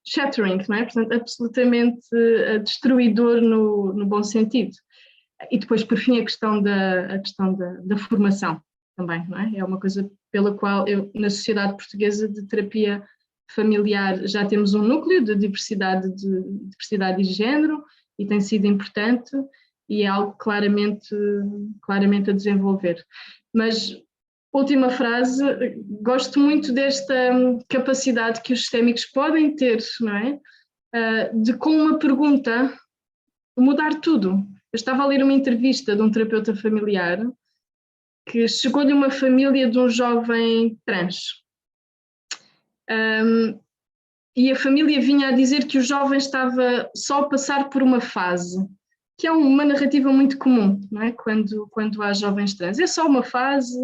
shattering, não é? Portanto, absolutamente destruidor no bom sentido. E depois, por fim, a questão da formação também, não é? É uma coisa pela qual eu, na Sociedade Portuguesa de Terapia Familiar, já temos um núcleo de diversidade de género e tem sido importante e é algo claramente a desenvolver. Mas, última frase, gosto muito desta capacidade que os sistémicos podem ter, não é? De com uma pergunta mudar tudo. Eu estava a ler uma entrevista de um terapeuta familiar que chegou-lhe uma família de um jovem trans. E a família vinha a dizer que o jovem estava só a passar por uma fase, que é uma narrativa muito comum, não é? Quando há jovens trans. É só uma fase,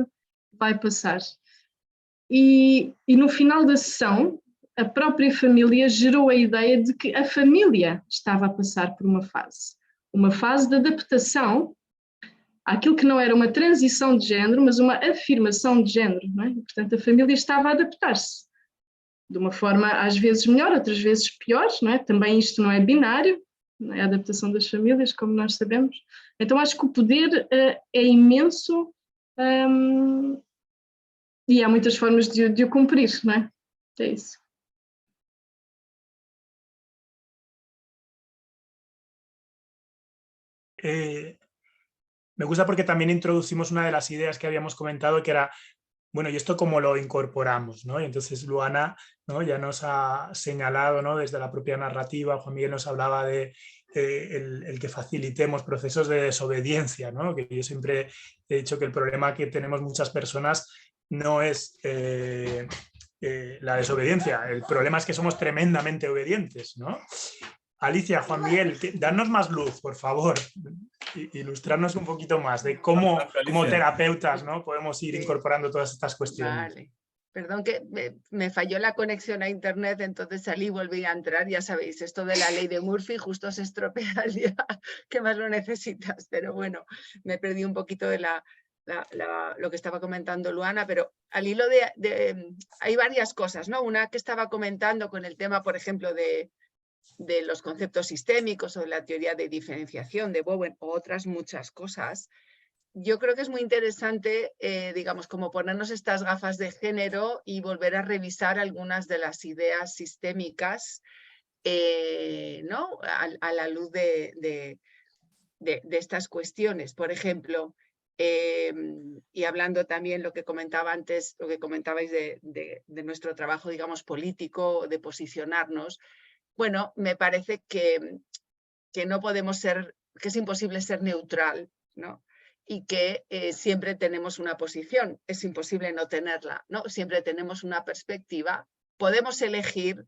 vai passar. E no final da sessão, a própria família gerou a ideia de que a família estava a passar por uma fase de adaptação àquilo que não era uma transição de género, mas uma afirmação de género, não é? Portanto, a família estava a adaptar-se de uma forma às vezes melhor, outras vezes pior, não é? Também isto não é binário, não é? A adaptação das famílias, como nós sabemos. Então acho que o poder é imenso e há muitas formas de o cumprir, não é? É isso. Me gusta porque también introducimos una de las ideas que habíamos comentado, que era, bueno, ¿y esto cómo lo incorporamos? ¿no? Y entonces Luana, ¿no?, ya nos ha señalado, ¿no?, desde la propia narrativa, Juan Miguel nos hablaba de el que facilitemos procesos de desobediencia, ¿no? Que yo siempre he dicho que el problema que tenemos muchas personas no es la desobediencia, el problema es que somos tremendamente obedientes, ¿no? Alicia, Juan Miguel, danos más luz, por favor, ilustrarnos un poquito más de cómo, como terapeutas, ¿no?, podemos ir incorporando todas estas cuestiones. Vale. Perdón que me falló la conexión a internet, entonces salí y volví a entrar. Ya sabéis, esto de la ley de Murphy justo se estropea el día que más lo necesitas. Pero bueno, me perdí un poquito de lo que estaba comentando Luana, pero al hilo hay varias cosas, ¿no? Una que estaba comentando con el tema, por ejemplo, de los conceptos sistémicos o de la teoría de diferenciación de Bowen, o otras muchas cosas. Yo creo que es muy interesante, digamos, como ponernos estas gafas de género y volver a revisar algunas de las ideas sistémicas, ¿no?, a la luz de estas cuestiones. Por ejemplo, y hablando también lo que comentaba antes, lo que comentabais de nuestro trabajo, digamos, político, de posicionarnos, bueno, me parece que no podemos ser, que es imposible ser neutral, ¿no? Y que siempre tenemos una posición, es imposible no tenerla, ¿no? Siempre tenemos una perspectiva, podemos elegir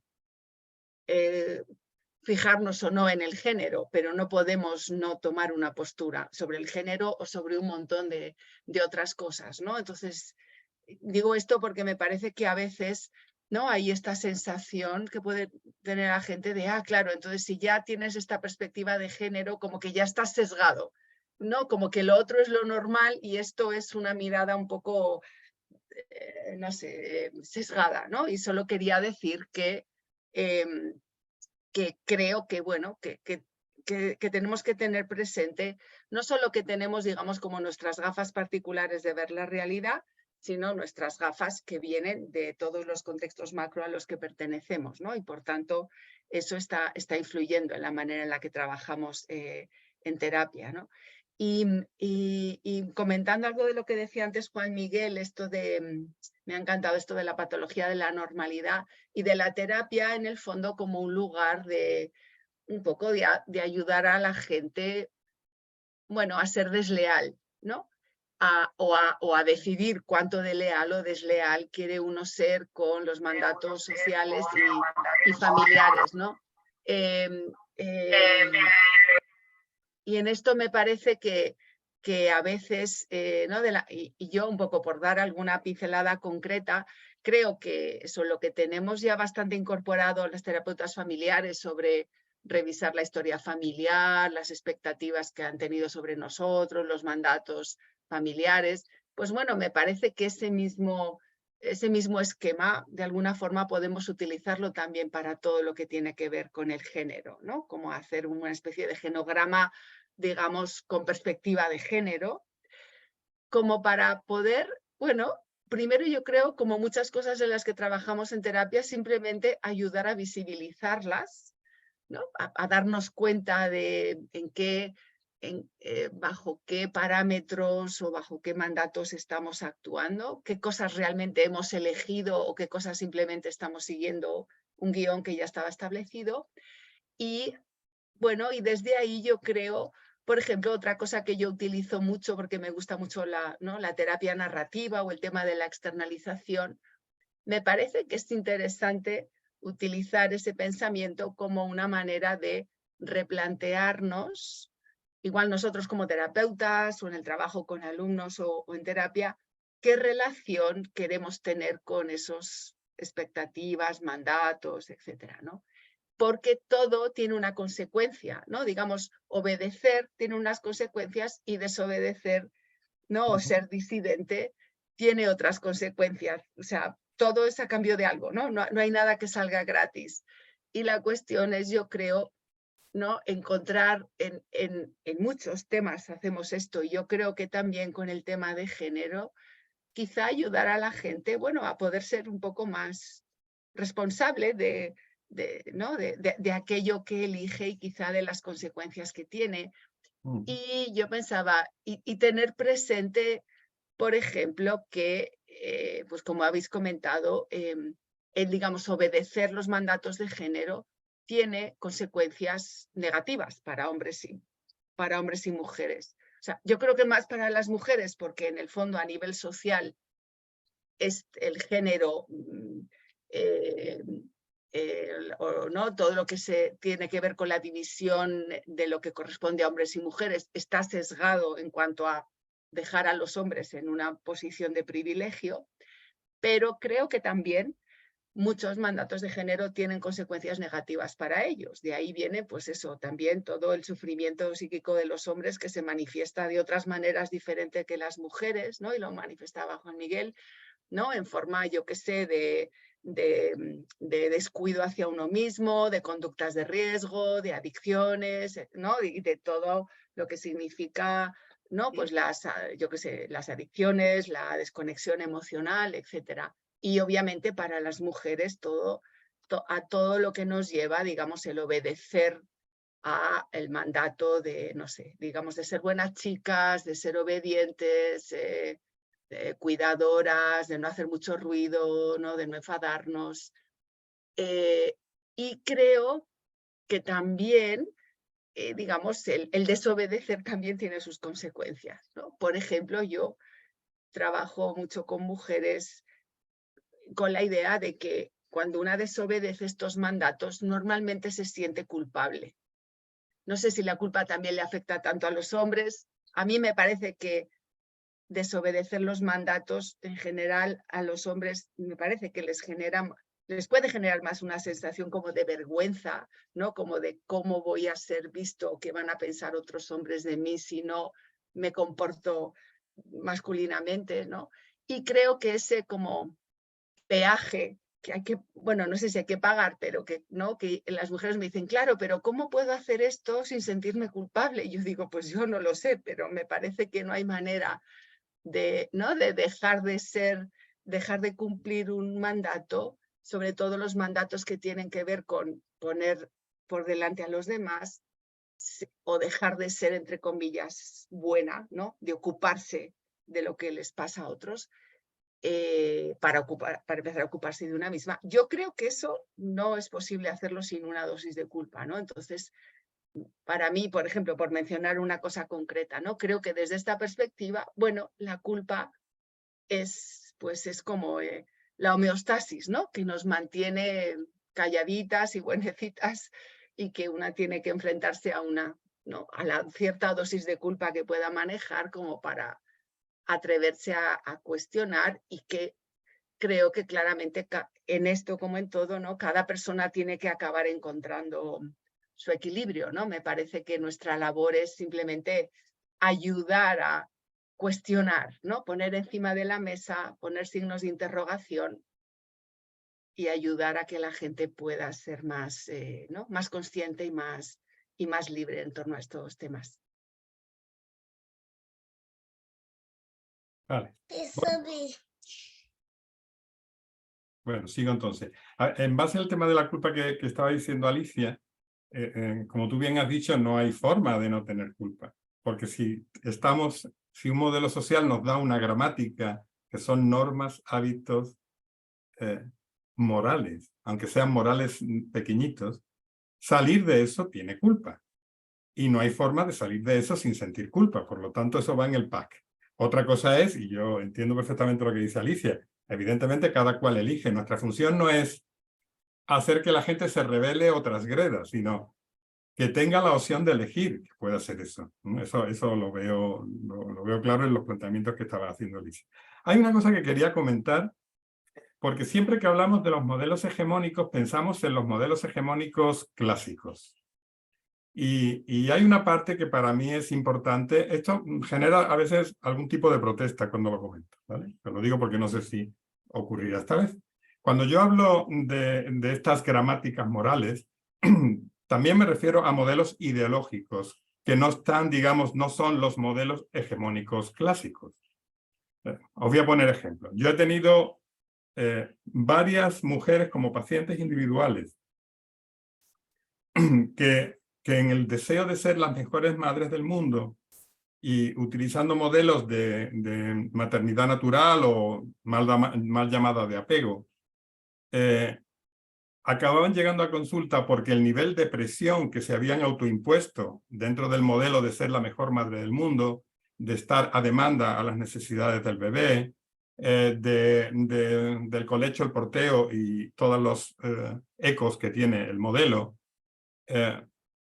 fijarnos o no en el género, pero no podemos no tomar una postura sobre el género o sobre un montón de otras cosas, ¿no? Entonces, digo esto porque me parece que a veces, ¿no?, hay esta sensación que puede tener la gente de, claro, entonces si ya tienes esta perspectiva de género, como que ya estás sesgado, ¿no? Como que lo otro es lo normal y esto es una mirada un poco, no sé, sesgada, ¿no? Y solo quería decir que creo que, bueno, que tenemos que tener presente no solo que tenemos, digamos, como nuestras gafas particulares de ver la realidad, sino nuestras gafas que vienen de todos los contextos macro a los que pertenecemos, ¿no? Y por tanto, eso está influyendo en la manera en la que trabajamos en terapia, ¿no? Y comentando algo de lo que decía antes Juan Miguel, me ha encantado esto de la patología de la normalidad y de la terapia en el fondo como un lugar de un poco de ayudar a la gente, bueno, a ser desleal, ¿no? O a decidir cuánto de leal o desleal quiere uno ser con los mandatos sociales y familiares, ¿no? Y en esto me parece que a veces, ¿no?, y yo un poco por dar alguna pincelada concreta, creo que eso, lo que tenemos ya bastante incorporado las terapeutas familiares sobre revisar la historia familiar, las expectativas que han tenido sobre nosotros, los mandatos familiares, pues bueno, me parece que ese mismo esquema, de alguna forma podemos utilizarlo también para todo lo que tiene que ver con el género, ¿no? Como hacer una especie de genograma, digamos, con perspectiva de género, como para poder, bueno, primero yo creo, como muchas cosas en las que trabajamos en terapia, simplemente ayudar a visibilizarlas, ¿no? A darnos cuenta de bajo qué parámetros o bajo qué mandatos estamos actuando, qué cosas realmente hemos elegido o qué cosas simplemente estamos siguiendo un guión que ya estaba establecido. Y bueno, y desde ahí yo creo, por ejemplo, otra cosa que yo utilizo mucho porque me gusta mucho la terapia narrativa o el tema de la externalización, me parece que es interesante utilizar ese pensamiento como una manera de replantearnos, igual nosotros como terapeutas o en el trabajo con alumnos o en terapia, qué relación queremos tener con esas expectativas, mandatos, etcétera, ¿no? Porque todo tiene una consecuencia, ¿no? Digamos, obedecer tiene unas consecuencias y desobedecer, ¿no? O ser disidente tiene otras consecuencias. O sea, todo es a cambio de algo, ¿no? No hay nada que salga gratis. Y la cuestión es, yo creo, ¿no?, encontrar en muchos temas hacemos esto. Yo creo que también con el tema de género, quizá ayudar a la gente, bueno, a poder ser un poco más responsable de aquello que elige y quizá de las consecuencias que tiene. Y yo pensaba, y tener presente, por ejemplo, que, pues como habéis comentado, el, digamos, obedecer los mandatos de género tiene consecuencias negativas para hombres y mujeres. O sea, yo creo que más para las mujeres, porque en el fondo a nivel social es el género, ¿no? Todo lo que se tiene que ver con la división de lo que corresponde a hombres y mujeres está sesgado en cuanto a dejar a los hombres en una posición de privilegio, pero creo que también muchos mandatos de género tienen consecuencias negativas para ellos. De ahí viene, pues eso, también todo el sufrimiento psíquico de los hombres que se manifiesta de otras maneras diferentes que las mujeres, ¿no? Y lo manifestaba Juan Miguel, ¿no? En forma, yo qué sé, de descuido hacia uno mismo, de conductas de riesgo, de adicciones, ¿no? Y de todo lo que significa, ¿no? Pues yo qué sé, las adicciones, la desconexión emocional, etcétera. Y obviamente para las mujeres a todo lo que nos lleva, digamos, el obedecer a el mandato de, no sé, digamos, de ser buenas chicas, de ser obedientes, cuidadoras, de no hacer mucho ruido, ¿no? De no enfadarnos. Y creo que también, digamos, el desobedecer también tiene sus consecuencias, ¿no? Por ejemplo, yo trabajo mucho con mujeres con la idea de que cuando una desobedece estos mandatos, normalmente se siente culpable. No sé si la culpa también le afecta tanto a los hombres. A mí me parece que desobedecer los mandatos en general a los hombres me parece que les puede generar más una sensación como de vergüenza, ¿no? Como de cómo voy a ser visto, qué van a pensar otros hombres de mí si no me comporto masculinamente, ¿no? Y creo que ese como peaje que hay que, bueno, no sé si hay que pagar, pero que, ¿no? Que las mujeres me dicen, claro, pero ¿cómo puedo hacer esto sin sentirme culpable? Y yo digo, pues yo no lo sé, pero me parece que no hay manera ¿no? de dejar de cumplir un mandato, sobre todo los mandatos que tienen que ver con poner por delante a los demás o dejar de ser, entre comillas, buena, ¿no? De ocuparse de lo que les pasa a otros. Para empezar a ocuparse de una misma. Yo creo que eso no es posible hacerlo sin una dosis de culpa, ¿no? Entonces, para mí, por ejemplo, por mencionar una cosa concreta, ¿no? Creo que desde esta perspectiva, bueno, la culpa es como la homeostasis, ¿no? Que nos mantiene calladitas y buenecitas y que una tiene que enfrentarse a ¿no? A la cierta dosis de culpa que pueda manejar como para atreverse a cuestionar, y que creo que claramente en esto como en todo, ¿no? Cada persona tiene que acabar encontrando su equilibrio, ¿no? Me parece que nuestra labor es simplemente ayudar a cuestionar, ¿no? Poner encima de la mesa, poner signos de interrogación y ayudar a que la gente pueda ser más, ¿no? Más consciente y más libre en torno a estos temas. Vale. Bueno, sigo entonces. En base al tema de la culpa que estaba diciendo Alicia, como tú bien has dicho, no hay forma de no tener culpa. Porque si un modelo social nos da una gramática que son normas, hábitos morales, aunque sean morales pequeñitos, salir de eso tiene culpa. Y no hay forma de salir de eso sin sentir culpa. Por lo tanto, eso va en el pack. Otra cosa es, y yo entiendo perfectamente lo que dice Alicia, evidentemente cada cual elige. Nuestra función no es hacer que la gente se rebele o transgreda, sino que tenga la opción de elegir que pueda hacer eso. Eso lo veo claro en los planteamientos que estaba haciendo Alicia. Hay una cosa que quería comentar, porque siempre que hablamos de los modelos hegemónicos, pensamos en los modelos hegemónicos clásicos. Y hay una parte que para mí es importante. Esto genera a veces algún tipo de protesta cuando lo comento, ¿vale? Pero lo digo porque no sé si ocurrirá esta vez. Cuando yo hablo de estas gramáticas morales, también me refiero a modelos ideológicos que no están, digamos, no son los modelos hegemónicos clásicos. Os voy a poner ejemplos. Yo he tenido varias mujeres como pacientes individuales que en el deseo de ser las mejores madres del mundo y utilizando modelos de maternidad natural o mal llamada de apego, acababan llegando a consulta porque el nivel de presión que se habían autoimpuesto dentro del modelo de ser la mejor madre del mundo, de estar a demanda a las necesidades del bebé, del colecho, el porteo y todos los ecos que tiene el modelo,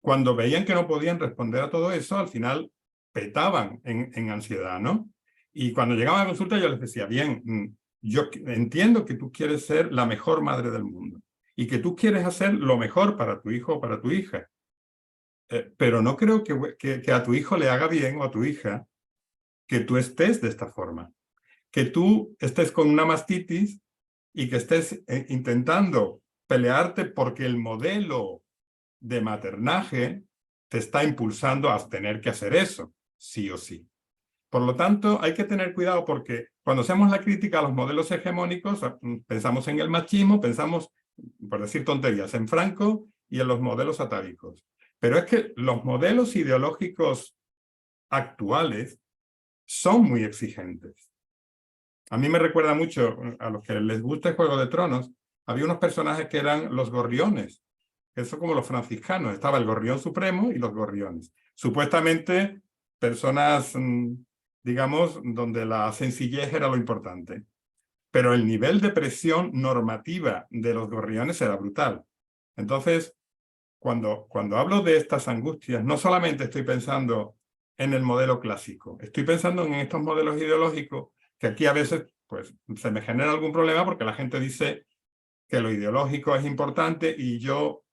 cuando veían que no podían responder a todo eso, al final petaban en ansiedad, ¿no? Y cuando llegaban a consulta yo les decía, bien, yo entiendo que tú quieres ser la mejor madre del mundo y que tú quieres hacer lo mejor para tu hijo o para tu hija, pero no creo que a tu hijo le haga bien o a tu hija que tú estés de esta forma, que tú estés con una mastitis y que estés intentando pelearte porque el modelo de maternaje te está impulsando a tener que hacer eso, sí o sí. Por lo tanto, hay que tener cuidado porque cuando hacemos la crítica a los modelos hegemónicos, pensamos en el machismo, pensamos, por decir tonterías, en Franco y en los modelos atávicos. Pero es que los modelos ideológicos actuales son muy exigentes. A mí me recuerda mucho, a los que les gusta el Juego de Tronos, había unos personajes que eran los gorriones. Eso como los franciscanos, estaba el gorrión supremo y los gorriones. Supuestamente personas, digamos, donde la sencillez era lo importante. Pero el nivel de presión normativa de los gorriones era brutal. Entonces, cuando hablo de estas angustias, no solamente estoy pensando en el modelo clásico, estoy pensando en estos modelos ideológicos que aquí a veces pues, se me genera algún problema porque la gente dice que lo ideológico es importante y yo,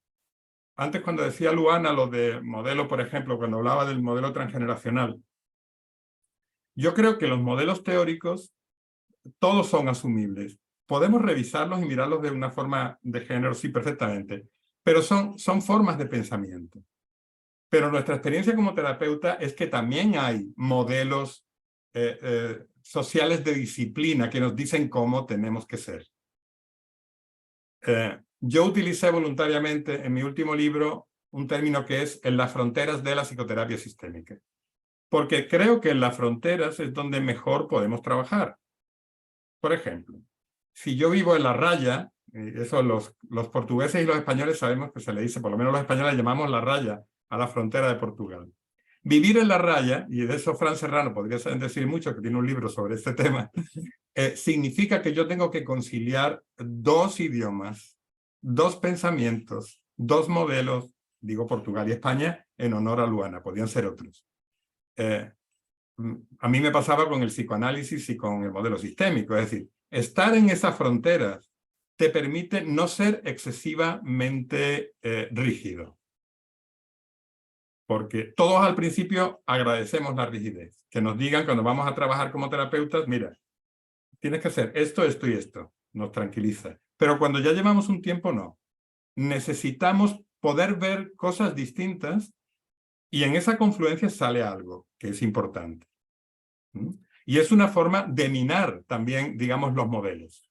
antes cuando decía Luana lo de modelo, por ejemplo, cuando hablaba del modelo transgeneracional, yo creo que los modelos teóricos todos son asumibles. Podemos revisarlos y mirarlos de una forma de género, sí, perfectamente, pero son formas de pensamiento. Pero nuestra experiencia como terapeuta es que también hay modelos sociales de disciplina que nos dicen cómo tenemos que ser. Yo utilicé voluntariamente en mi último libro un término que es en las fronteras de la psicoterapia sistémica, porque creo que en las fronteras es donde mejor podemos trabajar. Por ejemplo, si yo vivo en la raya, eso los portugueses y los españoles sabemos que se le dice, por lo menos los españoles llamamos la raya a la frontera de Portugal. Vivir en la raya, y de eso Fran Serrano podría decir mucho, que tiene un libro sobre este tema, significa que yo tengo que conciliar dos idiomas, dos pensamientos, dos modelos, digo Portugal y España, en honor a Luana, podían ser otros. A mí me pasaba con el psicoanálisis y con el modelo sistémico, es decir, estar en esas fronteras te permite no ser excesivamente rígido. Porque todos al principio agradecemos la rigidez. Que nos digan cuando vamos a trabajar como terapeutas, mira, tienes que hacer esto, esto y esto. Nos tranquiliza. Pero cuando ya llevamos un tiempo, no. Necesitamos poder ver cosas distintas y en esa confluencia sale algo que es importante. Y es una forma de minar también, digamos, los modelos.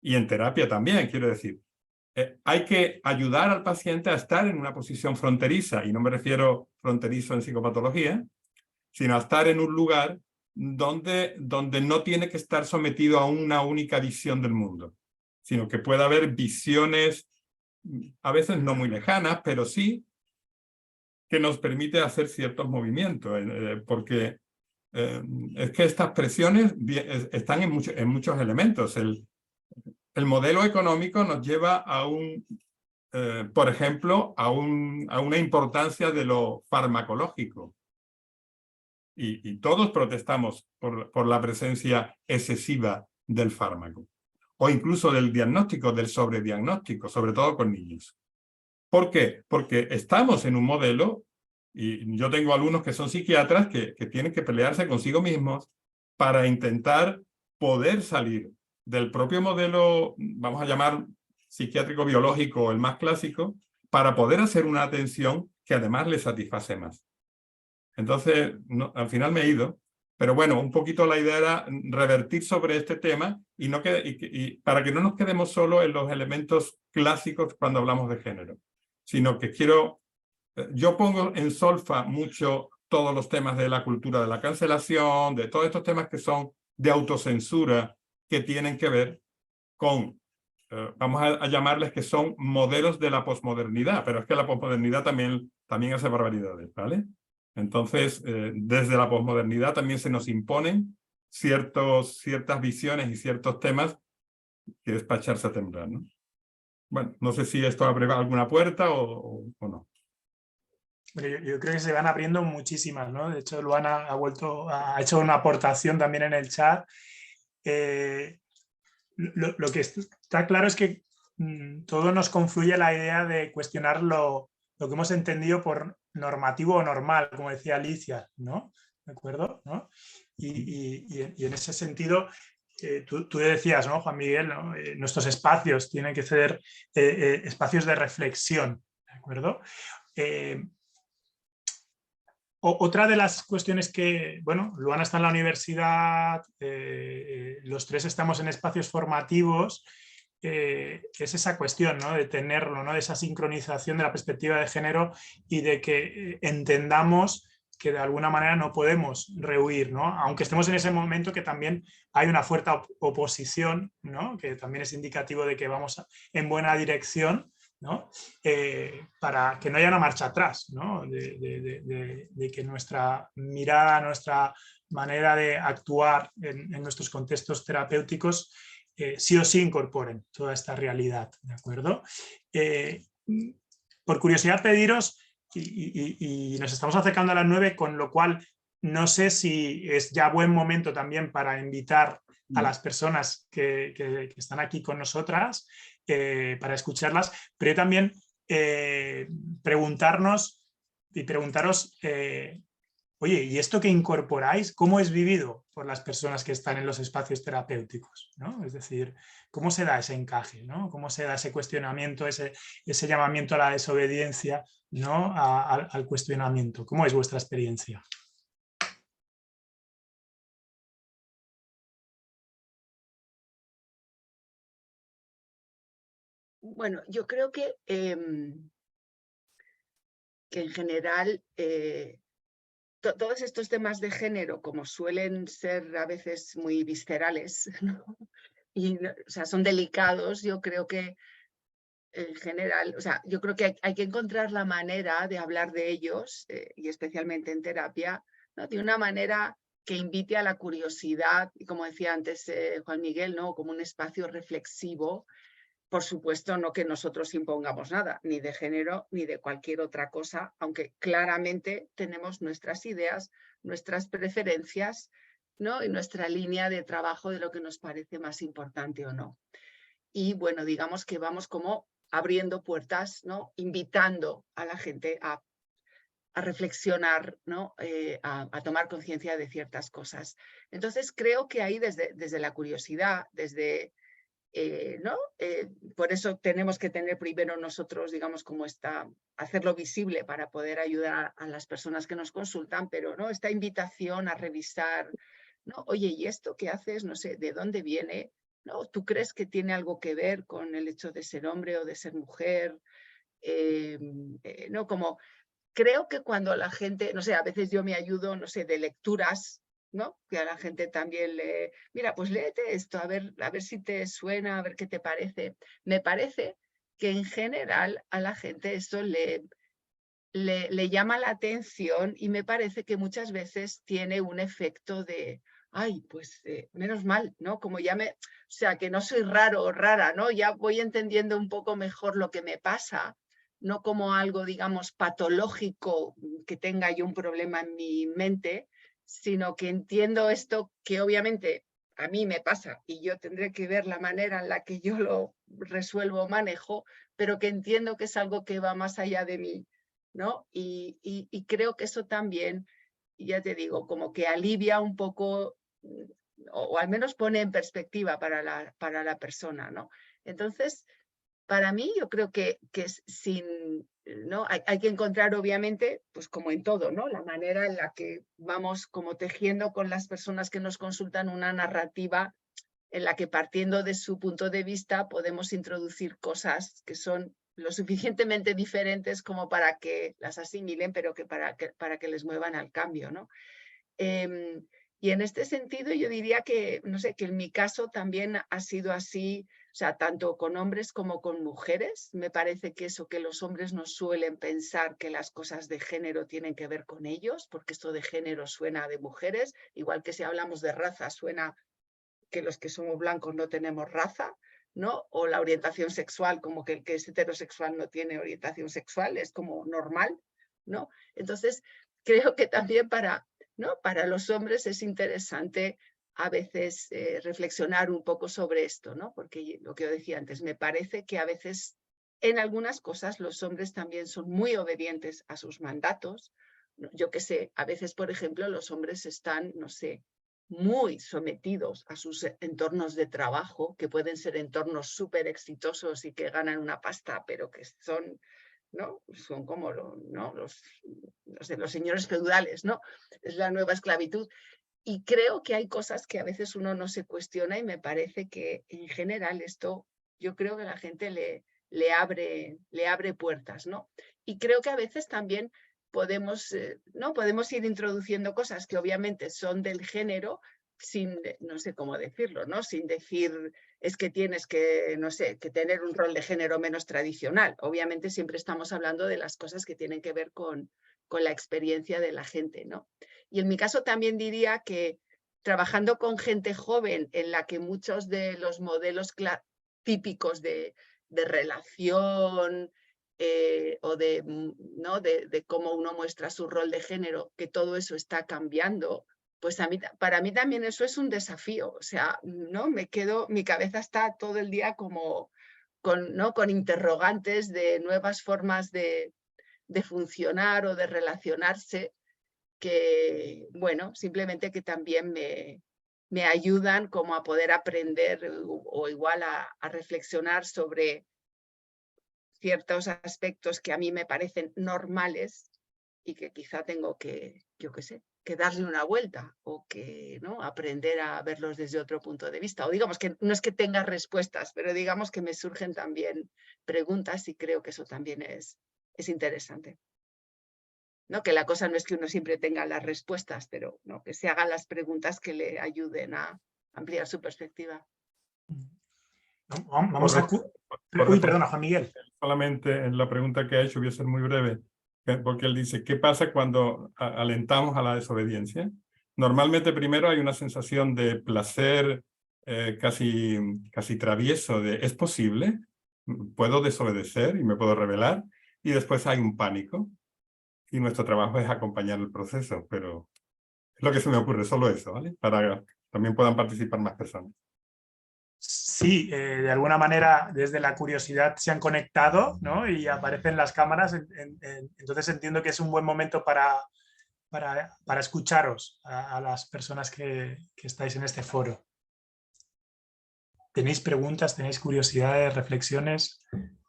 Y en terapia también, quiero decir. Hay que ayudar al paciente a estar en una posición fronteriza, y no me refiero fronterizo en psicopatología, sino a estar en un lugar donde no tiene que estar sometido a una única visión del mundo, sino que pueda haber visiones, a veces no muy lejanas, pero sí que nos permite hacer ciertos movimientos, porque es que estas presiones están en muchos elementos. El modelo económico nos lleva a por ejemplo, a una importancia de lo farmacológico. Y todos protestamos por la presencia excesiva del fármaco. O incluso del diagnóstico, del sobrediagnóstico, sobre todo con niños. ¿Por qué? Porque estamos en un modelo, y yo tengo alumnos que son psiquiatras que tienen que pelearse consigo mismos para intentar poder salir del propio modelo, vamos a llamar psiquiátrico biológico, el más clásico, para poder hacer una atención que además les satisface más. Entonces, al final me he ido, Pero bueno, un poquito la idea era revertir sobre este tema y para que no nos quedemos solo en los elementos clásicos cuando hablamos de género, sino que yo pongo en solfa mucho todos los temas de la cultura de la cancelación, de todos estos temas que son de autocensura, que tienen que ver con, vamos a llamarles que son modelos de la posmodernidad, pero es que la posmodernidad también hace barbaridades, ¿vale? Entonces, desde la posmodernidad también se nos imponen ciertas visiones y ciertos temas que es para echarse a temblar, ¿no? Bueno, no sé si esto abre alguna puerta o no. Yo creo que se van abriendo muchísimas, ¿no? De hecho, Luana ha hecho una aportación también en el chat. Lo que está claro es que todo nos confluye la idea de cuestionar lo que hemos entendido por normativo o normal, como decía Alicia, ¿no? ¿De acuerdo? ¿No? Y en ese sentido, tú decías, ¿no, Juan Miguel? ¿No? Nuestros espacios tienen que ser espacios de reflexión, ¿de acuerdo? Otra de las cuestiones que, bueno, Luana está en la universidad, los tres estamos en espacios formativos, es esa cuestión, ¿no? De tenerlo, ¿no? De esa sincronización de la perspectiva de género y de que entendamos que de alguna manera no podemos rehuir, ¿no? Aunque estemos en ese momento que también hay una fuerte oposición, ¿no? Que también es indicativo de que vamos en buena dirección, ¿no? Para que no haya una marcha atrás, ¿no? De que nuestra mirada, nuestra manera de actuar en nuestros contextos terapéuticos sí o sí incorporen toda esta realidad, ¿de acuerdo? Por curiosidad pediros, y nos estamos acercando a las 9, con lo cual no sé si es ya buen momento también para invitar a las personas que están aquí con nosotras para escucharlas, pero también preguntaros, oye, ¿y esto que incorporáis, cómo es vivido por las personas que están en los espacios terapéuticos, ¿no? Es decir, ¿cómo se da ese encaje, ¿no? ¿Cómo se da ese cuestionamiento, ese llamamiento a la desobediencia, ¿no? Al cuestionamiento? ¿Cómo es vuestra experiencia? Bueno, yo creo que en general todos estos temas de género, como suelen ser a veces muy viscerales, ¿no? Y, o sea, son delicados, yo creo que en general, o sea, yo creo que hay que encontrar la manera de hablar de ellos, y especialmente en terapia, ¿no? De una manera que invite a la curiosidad, y como decía antes Juan Miguel, ¿no? Como un espacio reflexivo. Por supuesto, no que nosotros impongamos nada, ni de género, ni de cualquier otra cosa, aunque claramente tenemos nuestras ideas, nuestras preferencias, ¿no? Y nuestra línea de trabajo de lo que nos parece más importante o no. Y bueno, digamos que vamos como abriendo puertas, ¿no? Invitando a la gente a reflexionar, ¿no? A tomar conciencia de ciertas cosas. Entonces creo que ahí desde la curiosidad, desde... ¿no? Por eso tenemos que tener primero nosotros, digamos, como hacerlo visible para poder ayudar a las personas que nos consultan, pero ¿no? Esta invitación a revisar, ¿no? Oye, ¿y esto qué haces? No sé, ¿de dónde viene? ¿No? ¿Tú crees que tiene algo que ver con el hecho de ser hombre o de ser mujer? ¿No? Como creo que cuando la gente, no sé, a veces yo me ayudo, no sé, de lecturas, ¿no? Que a la gente también mira, pues léete esto, a ver si te suena, a ver qué te parece. Me parece que en general a la gente esto le llama la atención y me parece que muchas veces tiene un efecto de, ay, pues menos mal, ¿no? Como o sea, que no soy raro o rara, ¿no? Ya voy entendiendo un poco mejor lo que me pasa, no como algo, digamos, patológico, que tenga yo un problema en mi mente, sino que entiendo esto que obviamente a mí me pasa y yo tendré que ver la manera en la que yo lo resuelvo o manejo, pero que entiendo que es algo que va más allá de mí, ¿no? Y creo que eso también, ya te digo, como que alivia un poco, o al menos pone en perspectiva para la persona, ¿no? Entonces, para mí yo creo que ¿no? Hay que encontrar, obviamente, pues como en todo, ¿no? La manera en la que vamos como tejiendo con las personas que nos consultan una narrativa en la que, partiendo de su punto de vista, podemos introducir cosas que son lo suficientemente diferentes como para que las asimilen, pero para que les muevan al cambio, ¿no? Y en este sentido yo diría que, no sé, que en mi caso también ha sido así, o sea, tanto con hombres como con mujeres. Me parece que eso, que los hombres no suelen pensar que las cosas de género tienen que ver con ellos, porque esto de género suena de mujeres, igual que si hablamos de raza suena que los que somos blancos no tenemos raza, ¿no? O la orientación sexual, como que el que es heterosexual no tiene orientación sexual, es como normal, ¿no? Entonces, creo que también para los hombres es interesante a veces reflexionar un poco sobre esto, ¿no? Porque lo que yo decía antes, me parece que a veces en algunas cosas los hombres también son muy obedientes a sus mandatos. Yo qué sé, a veces, por ejemplo, los hombres están, no sé, muy sometidos a sus entornos de trabajo, que pueden ser entornos súper exitosos y que ganan una pasta, pero que son, ¿no? Son como los señores feudales, ¿no? Es la nueva esclavitud. Y creo que hay cosas que a veces uno no se cuestiona, y me parece que en general esto, yo creo que la gente le abre puertas, ¿no? Y creo que a veces también podemos ir introduciendo cosas que obviamente son del género, no sé cómo decirlo, ¿no? Sin decir es que tienes que, no sé, que tener un rol de género menos tradicional. Obviamente siempre estamos hablando de las cosas que tienen que ver con la experiencia de la gente, ¿no? Y en mi caso también diría que trabajando con gente joven, en la que muchos de los modelos típicos de relación o de cómo uno muestra su rol de género, que todo eso está cambiando, pues para mí también eso es un desafío. O sea, ¿no? Mi cabeza está todo el día como con interrogantes de nuevas formas de funcionar o de relacionarse, que, bueno, simplemente que también me ayudan como a poder aprender o igual a reflexionar sobre ciertos aspectos que a mí me parecen normales y que quizá tengo que, yo qué sé, que darle una vuelta o que, ¿no? Aprender a verlos desde otro punto de vista. O digamos que no es que tenga respuestas, pero digamos que me surgen también preguntas, y creo que eso también es interesante. ¿No? Que la cosa no es que uno siempre tenga las respuestas, pero ¿no? Que se hagan las preguntas que le ayuden a ampliar su perspectiva. Vamos a... Uy, perdona, Juan Miguel. Solamente en la pregunta que ha hecho voy a ser muy breve, porque él dice, ¿qué pasa cuando alentamos a la desobediencia? Normalmente primero hay una sensación de placer casi travieso, de ¿es posible? ¿Puedo desobedecer y me puedo rebelar? Y después hay un pánico. Y nuestro trabajo es acompañar el proceso, pero es lo que se me ocurre, solo eso, ¿vale? Para que también puedan participar más personas. Sí, de alguna manera desde la curiosidad se han conectado, ¿no? Y aparecen las cámaras, entonces entiendo que es un buen momento para escucharos a las personas que estáis en este foro. ¿Tenéis preguntas, tenéis curiosidades, reflexiones?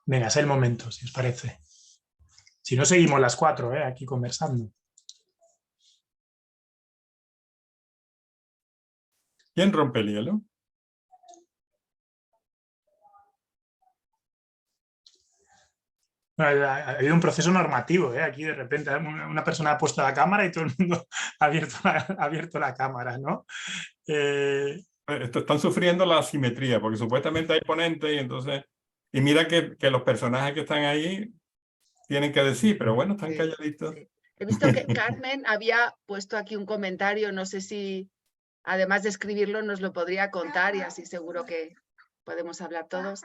Venga, es el momento, si os parece. Si no, seguimos las 4, aquí conversando. ¿Quién rompe el hielo? Ha habido un proceso normativo, aquí de repente una persona ha puesto la cámara y todo el mundo ha abierto la cámara, ¿no? Están sufriendo la asimetría, porque supuestamente hay ponentes y entonces... Y mira que los personajes que están ahí tienen que decir, pero bueno, están calladitos. Sí. He visto que Carmen había puesto aquí un comentario, no sé si además de escribirlo nos lo podría contar, y así seguro que podemos hablar todos.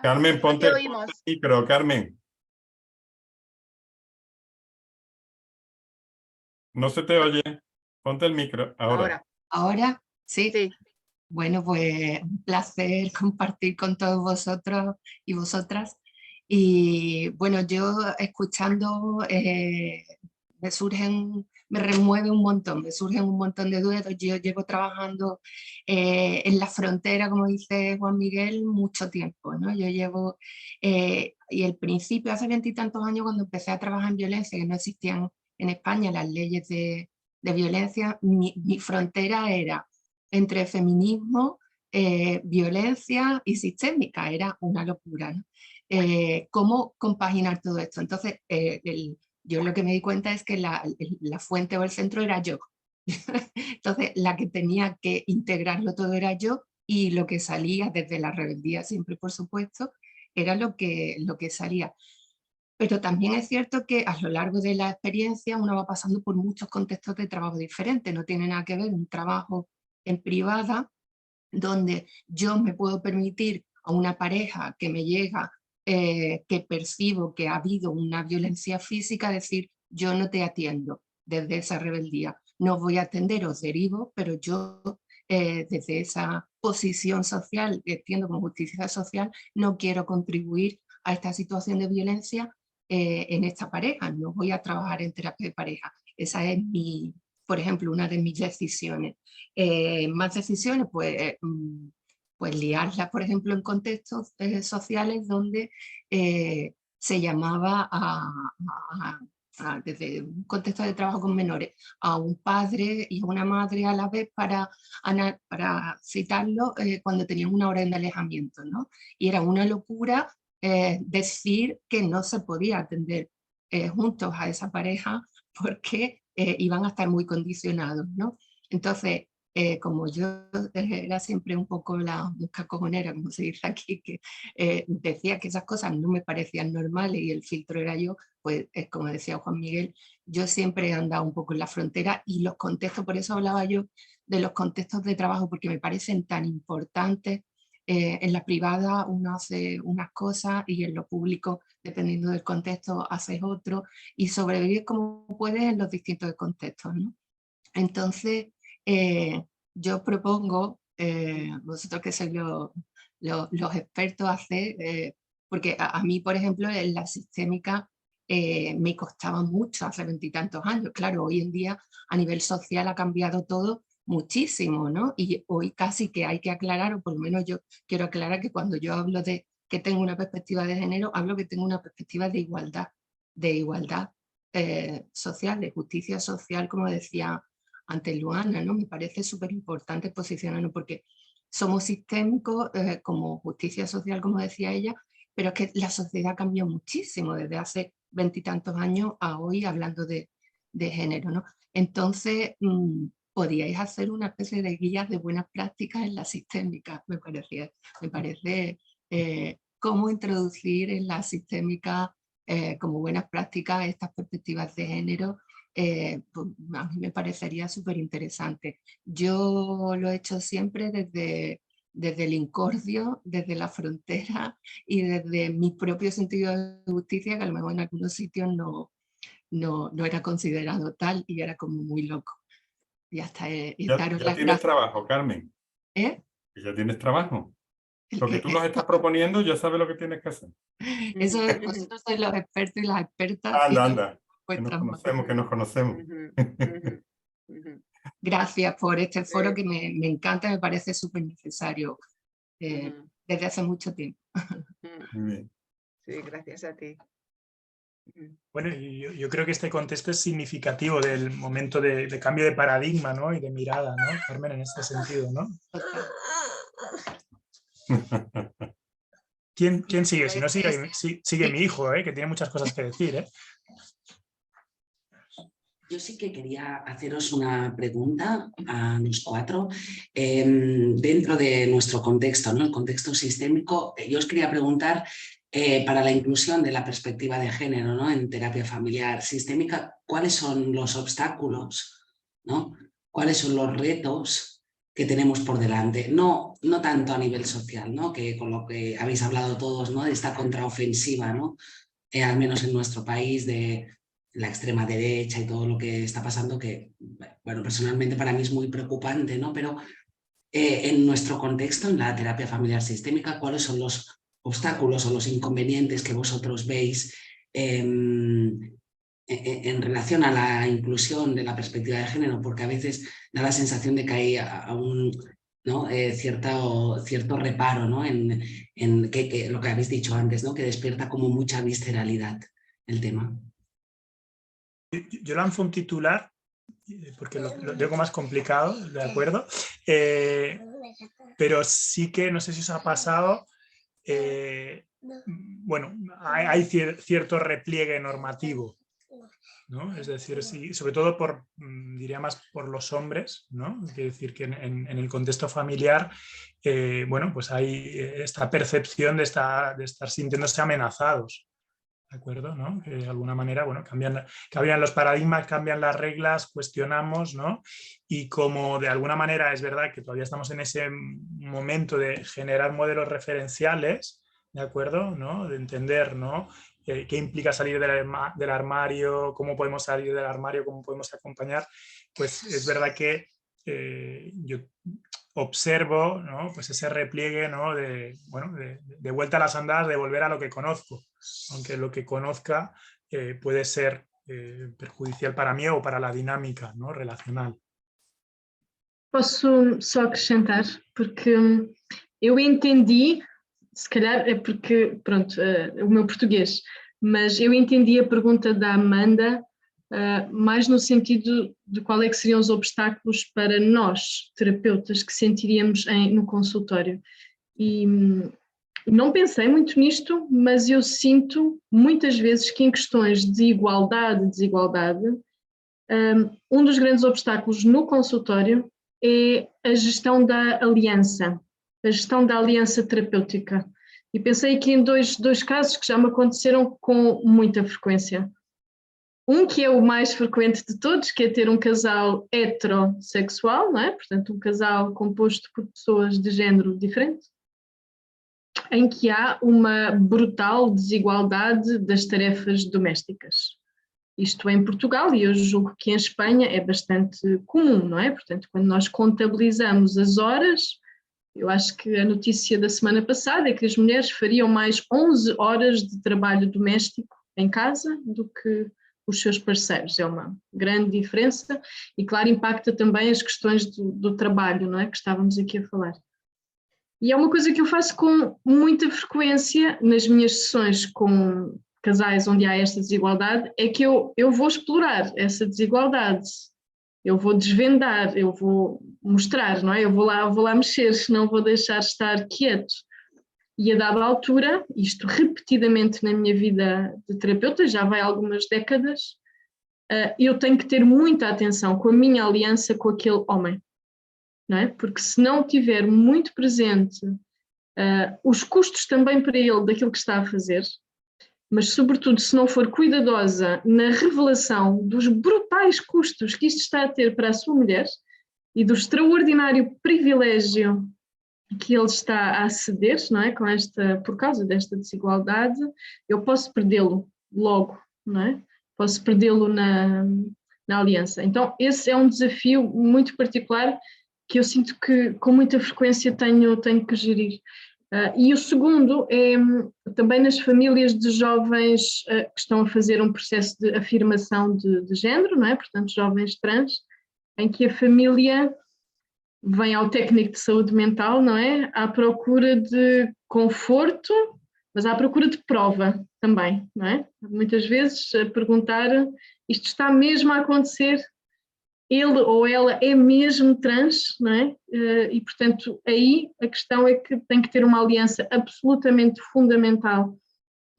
Carmen, ponte el micro, Carmen. No se te oye. Ponte el micro. Ahora, sí. Bueno, pues un placer compartir con todos vosotros y vosotras. Y bueno, yo escuchando me me remueve un montón, me surgen un montón de dudas. Yo llevo trabajando en la frontera, como dice Juan Miguel, mucho tiempo, ¿no? Yo llevo, y el principio, hace 20 y tantos años, cuando empecé a trabajar en violencia, que no existían en España las leyes de violencia, mi frontera era entre feminismo, violencia y sistémica, era una locura, ¿no? ¿Cómo compaginar todo esto? Entonces, yo lo que me di cuenta es que la fuente o el centro era yo. Entonces, la que tenía que integrarlo todo era yo, y lo que salía desde la rebeldía, siempre por supuesto, era lo que salía. Pero también es cierto que a lo largo de la experiencia uno va pasando por muchos contextos de trabajo diferentes. No tiene nada que ver un trabajo en privada, donde yo me puedo permitir a una pareja que me llega, que percibo que ha habido una violencia física, decir, yo no te atiendo desde esa rebeldía, no voy a atender, os derivo, pero yo desde esa posición social que entiendo como justicia social, no quiero contribuir a esta situación de violencia en esta pareja, no voy a trabajar en terapia de pareja. Esa es por ejemplo, una de mis decisiones. Más decisiones, pues liarlas, por ejemplo, en contextos sociales donde se llamaba desde un contexto de trabajo con menores, a un padre y a una madre a la vez para citarlo cuando tenían una orden de alejamiento, ¿no? Y era una locura decir que no se podía atender juntos a esa pareja porque iban a estar muy condicionados, ¿no? Entonces, como yo era siempre un poco la mosca cojonera, como se dice aquí, que decía que esas cosas no me parecían normales y el filtro era yo, pues como decía Juan Miguel, yo siempre he andado un poco en la frontera, y los contextos, por eso hablaba yo de los contextos de trabajo, porque me parecen tan importantes. En la privada uno hace unas cosas y en lo público, dependiendo del contexto, haces otro, y sobrevives como puedes en los distintos contextos, ¿no? Entonces, yo propongo, vosotros que sois los expertos, hacer, porque a mí, por ejemplo, en la sistémica me costaba mucho hace 20 y tantos años. Claro, hoy en día a nivel social ha cambiado todo muchísimo, ¿no? Y hoy casi que hay que aclarar, o por lo menos yo quiero aclarar, que cuando yo hablo de que tengo una perspectiva de género, hablo que tengo una perspectiva de igualdad social, de justicia social, como decía antes Luana, ¿no? Me parece súper importante posicionarnos, porque somos sistémicos como justicia social, como decía ella, pero es que la sociedad cambió muchísimo desde hace 20 y tantos años a hoy, hablando de género, ¿no? Entonces, podíais hacer una especie de guías de buenas prácticas en la sistémica, me parece cómo introducir en la sistémica como buenas prácticas estas perspectivas de género. Pues a mí me parecería súper interesante. Yo lo he hecho siempre desde el incordio, desde la frontera y desde mi propio sentido de justicia, que a lo mejor en algunos sitios no era considerado tal y era como muy loco. Y hasta ya tienes trabajo, Carmen. ¿Eh? Ya tienes trabajo. Lo que tú nos estás proponiendo, ya sabes lo que tienes que hacer. Eso, vosotros sois los expertos y las expertas. Anda. Que nos conocemos. Gracias por este foro que me encanta, me parece súper necesario desde hace mucho tiempo. Muy bien. Sí, gracias a ti. Bueno, yo creo que este contexto es significativo del momento de cambio de paradigma, ¿no? Y de mirada, ¿no, Carmen, en este sentido, ¿no? ¿Quién sigue? Si no, sigue mi hijo, que tiene muchas cosas que decir, Yo sí que quería haceros una pregunta a los cuatro. Dentro de nuestro contexto, ¿no? El contexto sistémico, yo os quería preguntar para la inclusión de la perspectiva de género, ¿no? En terapia familiar sistémica, ¿cuáles son los obstáculos, ¿no? ¿Cuáles son los retos que tenemos por delante? No tanto a nivel social, ¿no? Que con lo que habéis hablado todos, ¿no? De esta contraofensiva, ¿no? Al menos en nuestro país, de la extrema derecha y todo lo que está pasando, que, bueno, personalmente para mí es muy preocupante, ¿no? Pero en nuestro contexto, en la terapia familiar sistémica, ¿cuáles son los obstáculos o los inconvenientes que vosotros veis en relación a la inclusión de la perspectiva de género, porque a veces da la sensación de que hay aún, ¿no? cierto reparo, ¿no? en que lo que habéis dicho antes, ¿no? Que despierta como mucha visceralidad el tema. Yo lanzo un titular, porque lo tengo más complicado, ¿de acuerdo? Pero sí que, no sé si os ha pasado, bueno, hay cierto repliegue normativo, ¿no? Es decir, sí, sobre todo diría más por los hombres, ¿no? Quiere decir que en el contexto familiar, bueno, pues hay esta percepción de estar sintiéndose amenazados, ¿de acuerdo? ¿No? Que de alguna manera, bueno, cambian los paradigmas, cambian las reglas, cuestionamos, ¿no? Y como de alguna manera es verdad que todavía estamos en ese momento de generar modelos referenciales, ¿de acuerdo? ¿No? De entender, ¿no? ¿Qué implica salir del armario? ¿Cómo podemos salir del armario? ¿Cómo podemos acompañar? Pues es verdad que yo observo, ¿no? Pues ese repliegue, ¿no? de vuelta a las andadas, de volver a lo que conozco, aunque lo que conozca puede ser perjudicial para mí o para la dinámica, ¿no? Relacional. Posso só acrescentar, porque eu entendi, se calhar é porque, pronto, o meu português, mas eu entendi a pergunta da Amanda mais no sentido de qual é que seriam os obstáculos para nós, terapeutas, que sentiríamos no consultório. E não pensei muito nisto, mas eu sinto muitas vezes que em questões de igualdade, desigualdade, um dos grandes obstáculos no consultório é a gestão da aliança terapêutica. E pensei aqui em dois casos que já me aconteceram com muita frequência. Um que é o mais frequente de todos, que é ter um casal heterossexual, não é? Portanto, um casal composto por pessoas de género diferente, em que há uma brutal desigualdade das tarefas domésticas. Isto em Portugal, e eu julgo que em Espanha é bastante comum, não é? Portanto, quando nós contabilizamos as horas, eu acho que a notícia da semana passada é que as mulheres fariam mais 11 horas de trabalho doméstico em casa do que os seus parceiros. É uma grande diferença e, claro, impacta também as questões do trabalho, não é? Que estávamos aqui a falar. E é uma coisa que eu faço com muita frequência nas minhas sessões com casais onde há esta desigualdade, é que eu vou explorar essa desigualdade, eu vou desvendar, eu vou mostrar, não é? Eu vou lá mexer, não vou deixar estar quieto. E a dada altura, isto repetidamente na minha vida de terapeuta, já vai algumas décadas, eu tenho que ter muita atenção com a minha aliança com aquele homem, não é? Porque se não tiver muito presente os custos também para ele daquilo que está a fazer, mas sobretudo se não for cuidadosa na revelação dos brutais custos que isto está a ter para a sua mulher e do extraordinário privilégio que ele está a ceder, não é? Por causa desta desigualdade, eu posso perdê-lo logo, não é? Posso perdê-lo na aliança. Então esse é um desafio muito particular que eu sinto que com muita frequência tenho que gerir. E o segundo é também nas famílias de jovens que estão a fazer um processo de afirmação de género, não é? Portanto, jovens trans, em que a família vem ao técnico de saúde mental, não é? À procura de conforto, mas à procura de prova também, não é? Muitas vezes a perguntar, isto está mesmo a acontecer? Ele ou ela é mesmo trans, não é? E, portanto, aí a questão é que tem que ter uma aliança absolutamente fundamental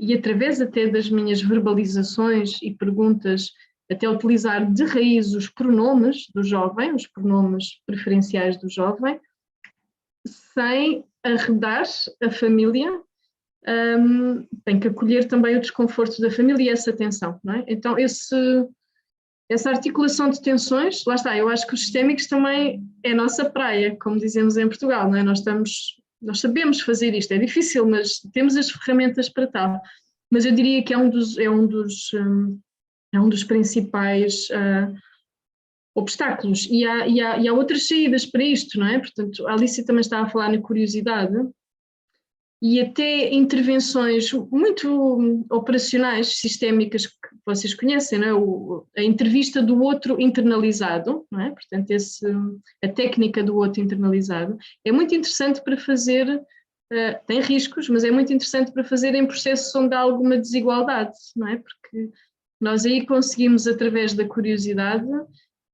e através até das minhas verbalizações e perguntas, até utilizar de raiz os pronomes do jovem, os pronomes preferenciais do jovem, sem arredar a família, tem que acolher também o desconforto da família e essa tensão, não é? Então, essa articulação de tensões, lá está, eu acho que os sistémicos também é a nossa praia, como dizemos em Portugal, não é? Nós sabemos fazer isto, é difícil, mas temos as ferramentas para tal. Mas eu diria que é um dos principais obstáculos. E há outras saídas para isto, não é? Portanto, a Alicia também estava a falar na curiosidade. e até intervenções muito operacionais, sistémicas, que vocês conhecem, não é? A entrevista do outro internalizado, não é? Portanto, a técnica do outro internalizado, é muito interessante para fazer, tem riscos, mas é muito interessante para fazer em processos onde há alguma desigualdade, não é? Porque nós aí conseguimos, através da curiosidade,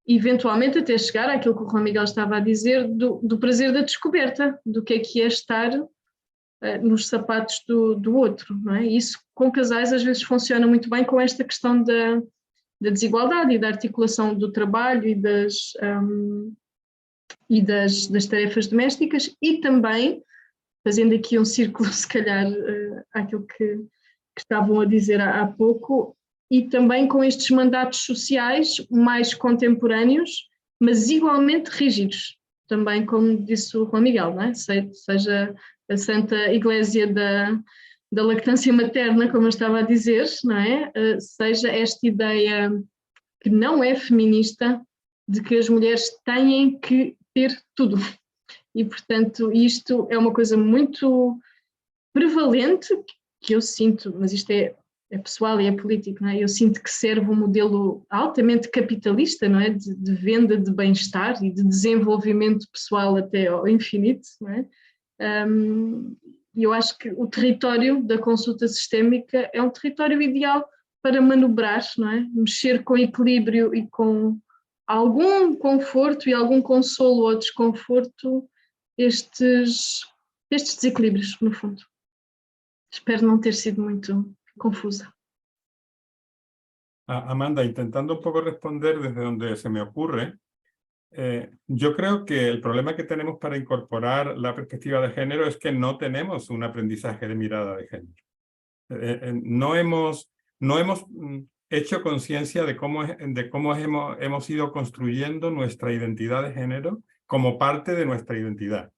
eventualmente até chegar àquilo que o Juan Miguel estava a dizer, do prazer da descoberta, do que é estar nos sapatos do outro, não é? Isso com casais às vezes funciona muito bem com esta questão da desigualdade e da articulação do trabalho e das tarefas domésticas, e também, fazendo aqui um círculo se calhar àquilo que estavam a dizer há pouco, e também com estes mandatos sociais mais contemporâneos, mas igualmente rígidos, também como disse o Juan Miguel, não é? Seja a Santa Igreja da lactância materna, como eu estava a dizer, não é? Seja esta ideia que não é feminista de que as mulheres têm que ter tudo. E, portanto, isto é uma coisa muito prevalente que eu sinto, mas isto é pessoal e é político, não é? Eu sinto que serve um modelo altamente capitalista, não é? De venda de bem-estar e de desenvolvimento pessoal até ao infinito, não é? E eu acho que o território da consulta sistémica é um território ideal para manobrar, não é? Mexer com equilíbrio e com algum conforto e algum consolo ou desconforto estes desequilíbrios, no fundo. Espero não ter sido muito confusa. Amanda, intentando un poco responder desde donde se me ocurre, yo creo que el problema que tenemos para incorporar la perspectiva de género es que no tenemos un aprendizaje de mirada de género. No hemos hecho conciencia de cómo hemos ido construyendo nuestra identidad de género como parte de nuestra identidad.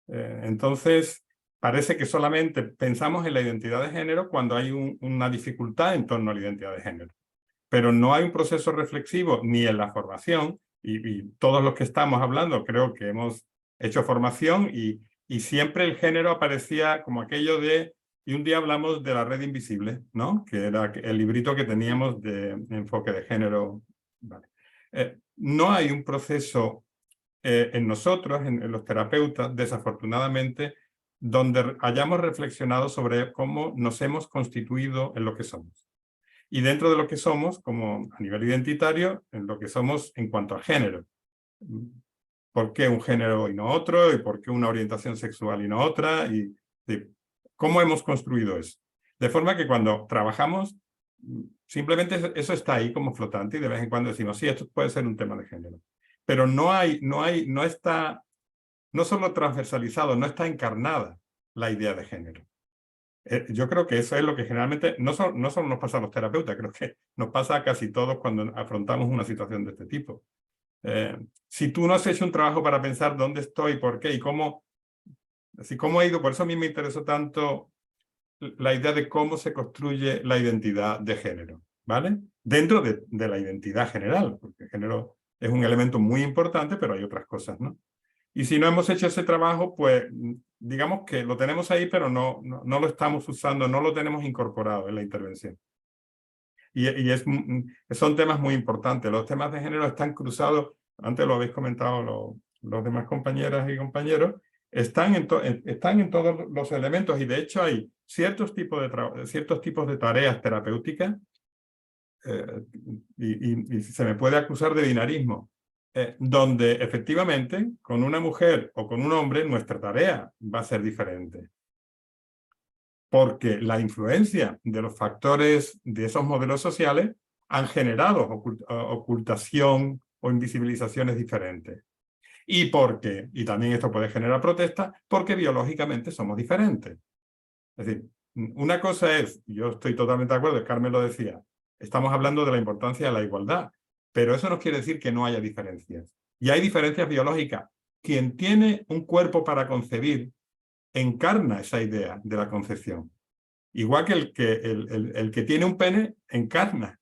Entonces, parece que solamente pensamos en la identidad de género cuando hay una dificultad en torno a la identidad de género. Pero no hay un proceso reflexivo ni en la formación, y todos los que estamos hablando creo que hemos hecho formación, y siempre el género aparecía como aquello de, y un día hablamos de la red invisible, ¿no? Que era el librito que teníamos de enfoque de género. Vale. No hay un proceso en nosotros, en los terapeutas, desafortunadamente, donde hayamos reflexionado sobre cómo nos hemos constituido en lo que somos. Y dentro de lo que somos, como a nivel identitario, en lo que somos en cuanto a género. ¿Por qué un género y no otro? ¿Y por qué una orientación sexual y no otra? Y ¿cómo hemos construido eso? De forma que cuando trabajamos, simplemente eso está ahí como flotante, y de vez en cuando decimos, sí, esto puede ser un tema de género. Pero no está, no solo transversalizado, no está encarnada la idea de género. Yo creo que eso es lo que generalmente, no solo nos pasa a los terapeutas, creo que nos pasa a casi todos cuando afrontamos una situación de este tipo. Si tú no has hecho un trabajo para pensar dónde estoy, por qué y cómo he ido, por eso a mí me interesó tanto la idea de cómo se construye la identidad de género, ¿vale? Dentro de la identidad general, porque el género es un elemento muy importante, pero hay otras cosas, ¿no? Y si no hemos hecho ese trabajo, pues digamos que lo tenemos ahí, pero no lo estamos usando, no lo tenemos incorporado en la intervención. Y son temas muy importantes. Los temas de género están cruzados, antes lo habéis comentado los demás compañeras y compañeros, están en todos los elementos, y de hecho hay ciertos tipos de tareas terapéuticas, y se me puede acusar de binarismo, donde efectivamente con una mujer o con un hombre nuestra tarea va a ser diferente. Porque la influencia de los factores de esos modelos sociales han generado ocultación o invisibilizaciones diferentes. Y también esto puede generar protesta, porque biológicamente somos diferentes. Es decir, una cosa es, yo estoy totalmente de acuerdo, Carmen lo decía, estamos hablando de la importancia de la igualdad, pero eso no quiere decir que no haya diferencias. Y hay diferencias biológicas. Quien tiene un cuerpo para concebir encarna esa idea de la concepción. Igual que el que tiene un pene encarna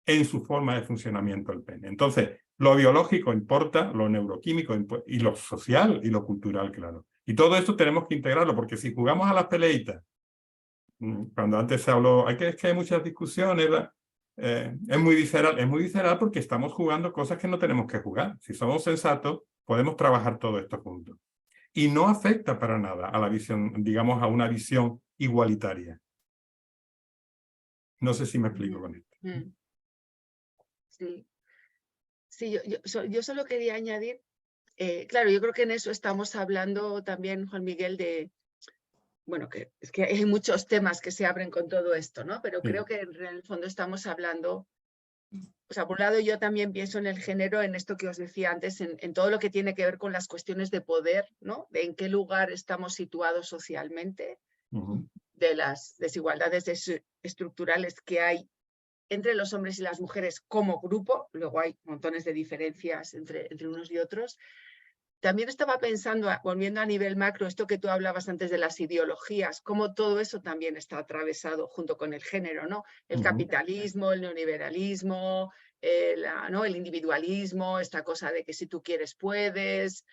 en su forma de funcionamiento el pene. Entonces, lo biológico importa, lo neuroquímico y lo social y lo cultural, claro. Y todo esto tenemos que integrarlo, porque si jugamos a las peleitas, cuando antes se habló, es que hay muchas discusiones, es muy visceral porque estamos jugando cosas que no tenemos que jugar. Si somos sensatos, podemos trabajar todo esto juntos. Y no afecta para nada a la visión, digamos, a una visión igualitaria. No sé si me explico con esto. Sí, sí, yo solo quería añadir, claro, yo creo que en eso estamos hablando también, Juan Miguel, de, bueno, que es que hay muchos temas que se abren con todo esto, ¿no? Pero Sí. creo que en el fondo estamos hablando, o sea, por un lado yo también pienso en el género, en esto que os decía antes, en todo lo que tiene que ver con las cuestiones de poder, ¿no? De en qué lugar estamos situados socialmente, de las desigualdades estructurales que hay entre los hombres y las mujeres como grupo, luego hay montones de diferencias entre unos y otros. También estaba pensando, volviendo a nivel macro, esto que tú hablabas antes de las ideologías, cómo todo eso también está atravesado junto con el género, ¿no? El capitalismo, el neoliberalismo, ¿no? El individualismo, esta cosa de que si tú quieres puedes,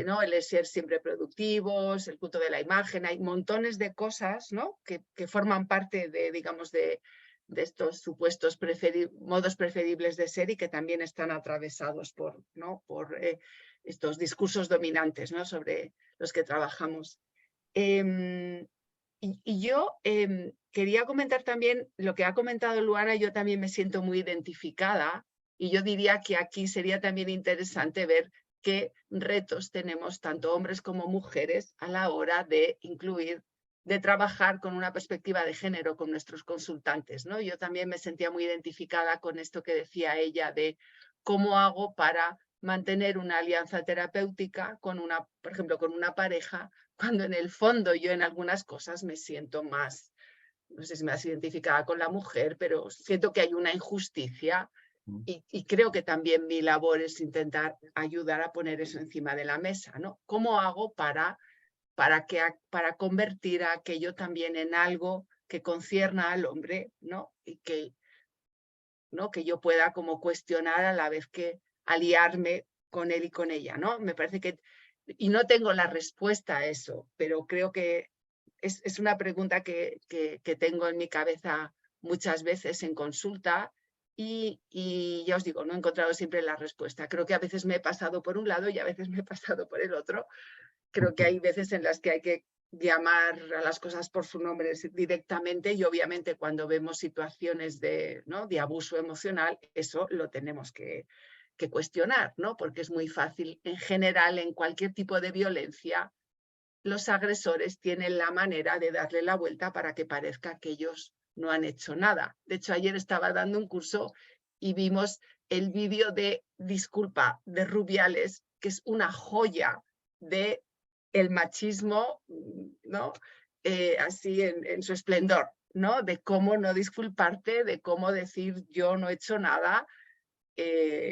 ¿no? El ser siempre productivos, el culto de la imagen, hay montones de cosas, ¿no? que forman parte de, digamos, de estos supuestos modos preferibles de ser y que también están atravesados por, ¿no? por estos discursos dominantes, ¿no? sobre los que trabajamos. Y yo quería comentar también lo que ha comentado Luana, yo también me siento muy identificada y yo diría que aquí sería también interesante ver qué retos tenemos tanto hombres como mujeres a la hora de incluir, de trabajar con una perspectiva de género con nuestros consultantes, ¿no? Yo también me sentía muy identificada con esto que decía ella de cómo hago para mantener una alianza terapéutica con una, por ejemplo, con una pareja, cuando en el fondo yo en algunas cosas me siento más, no sé si me has identificada con la mujer, pero siento que hay una injusticia y creo que también mi labor es intentar ayudar a poner eso encima de la mesa, ¿no? ¿Cómo hago para convertir a aquello también en algo que concierna al hombre, ¿no? Y que, ¿no? que yo pueda como cuestionar a la vez que aliarme con él y con ella, ¿no? Me parece que, y no tengo la respuesta a eso, pero creo que es una pregunta que tengo en mi cabeza muchas veces en consulta y ya os digo, no he encontrado siempre la respuesta. Creo que a veces me he pasado por un lado y a veces me he pasado por el otro. Creo que hay veces en las que hay que llamar a las cosas por su nombre directamente y obviamente cuando vemos situaciones de, ¿no? de abuso emocional, eso lo tenemos que cuestionar, ¿no? Porque es muy fácil, en general, en cualquier tipo de violencia, los agresores tienen la manera de darle la vuelta para que parezca que ellos no han hecho nada. De hecho, ayer estaba dando un curso y vimos el vídeo de Disculpa de Rubiales, que es una joya de el machismo, ¿no? Así en su esplendor, ¿no? De cómo no disculparte, de cómo decir yo no he hecho nada,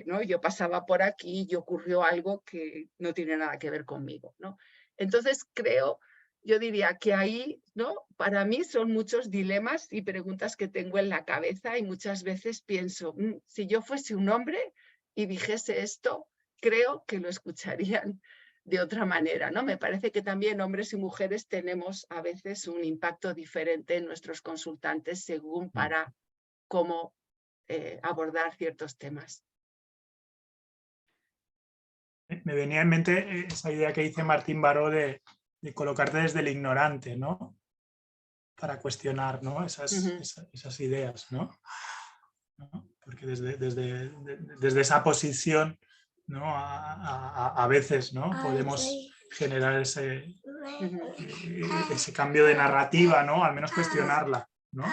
¿no? Yo pasaba por aquí y ocurrió algo que no tiene nada que ver conmigo, ¿no? Entonces creo, yo diría que ahí, ¿no? Para mí son muchos dilemas y preguntas que tengo en la cabeza y muchas veces pienso, si yo fuese un hombre y dijese esto, creo que lo escucharían de otra manera, ¿no? Me parece que también hombres y mujeres tenemos a veces un impacto diferente en nuestros consultantes según para cómo abordar ciertos temas. Me venía en mente esa idea que dice Martín Baró de colocarte desde el ignorante, ¿no? Para cuestionar, ¿no? esas ideas, ¿no? Porque desde esa posición, ¿no? a veces, ¿no? podemos generar ese cambio de narrativa, ¿no? Al menos cuestionarla, ¿no?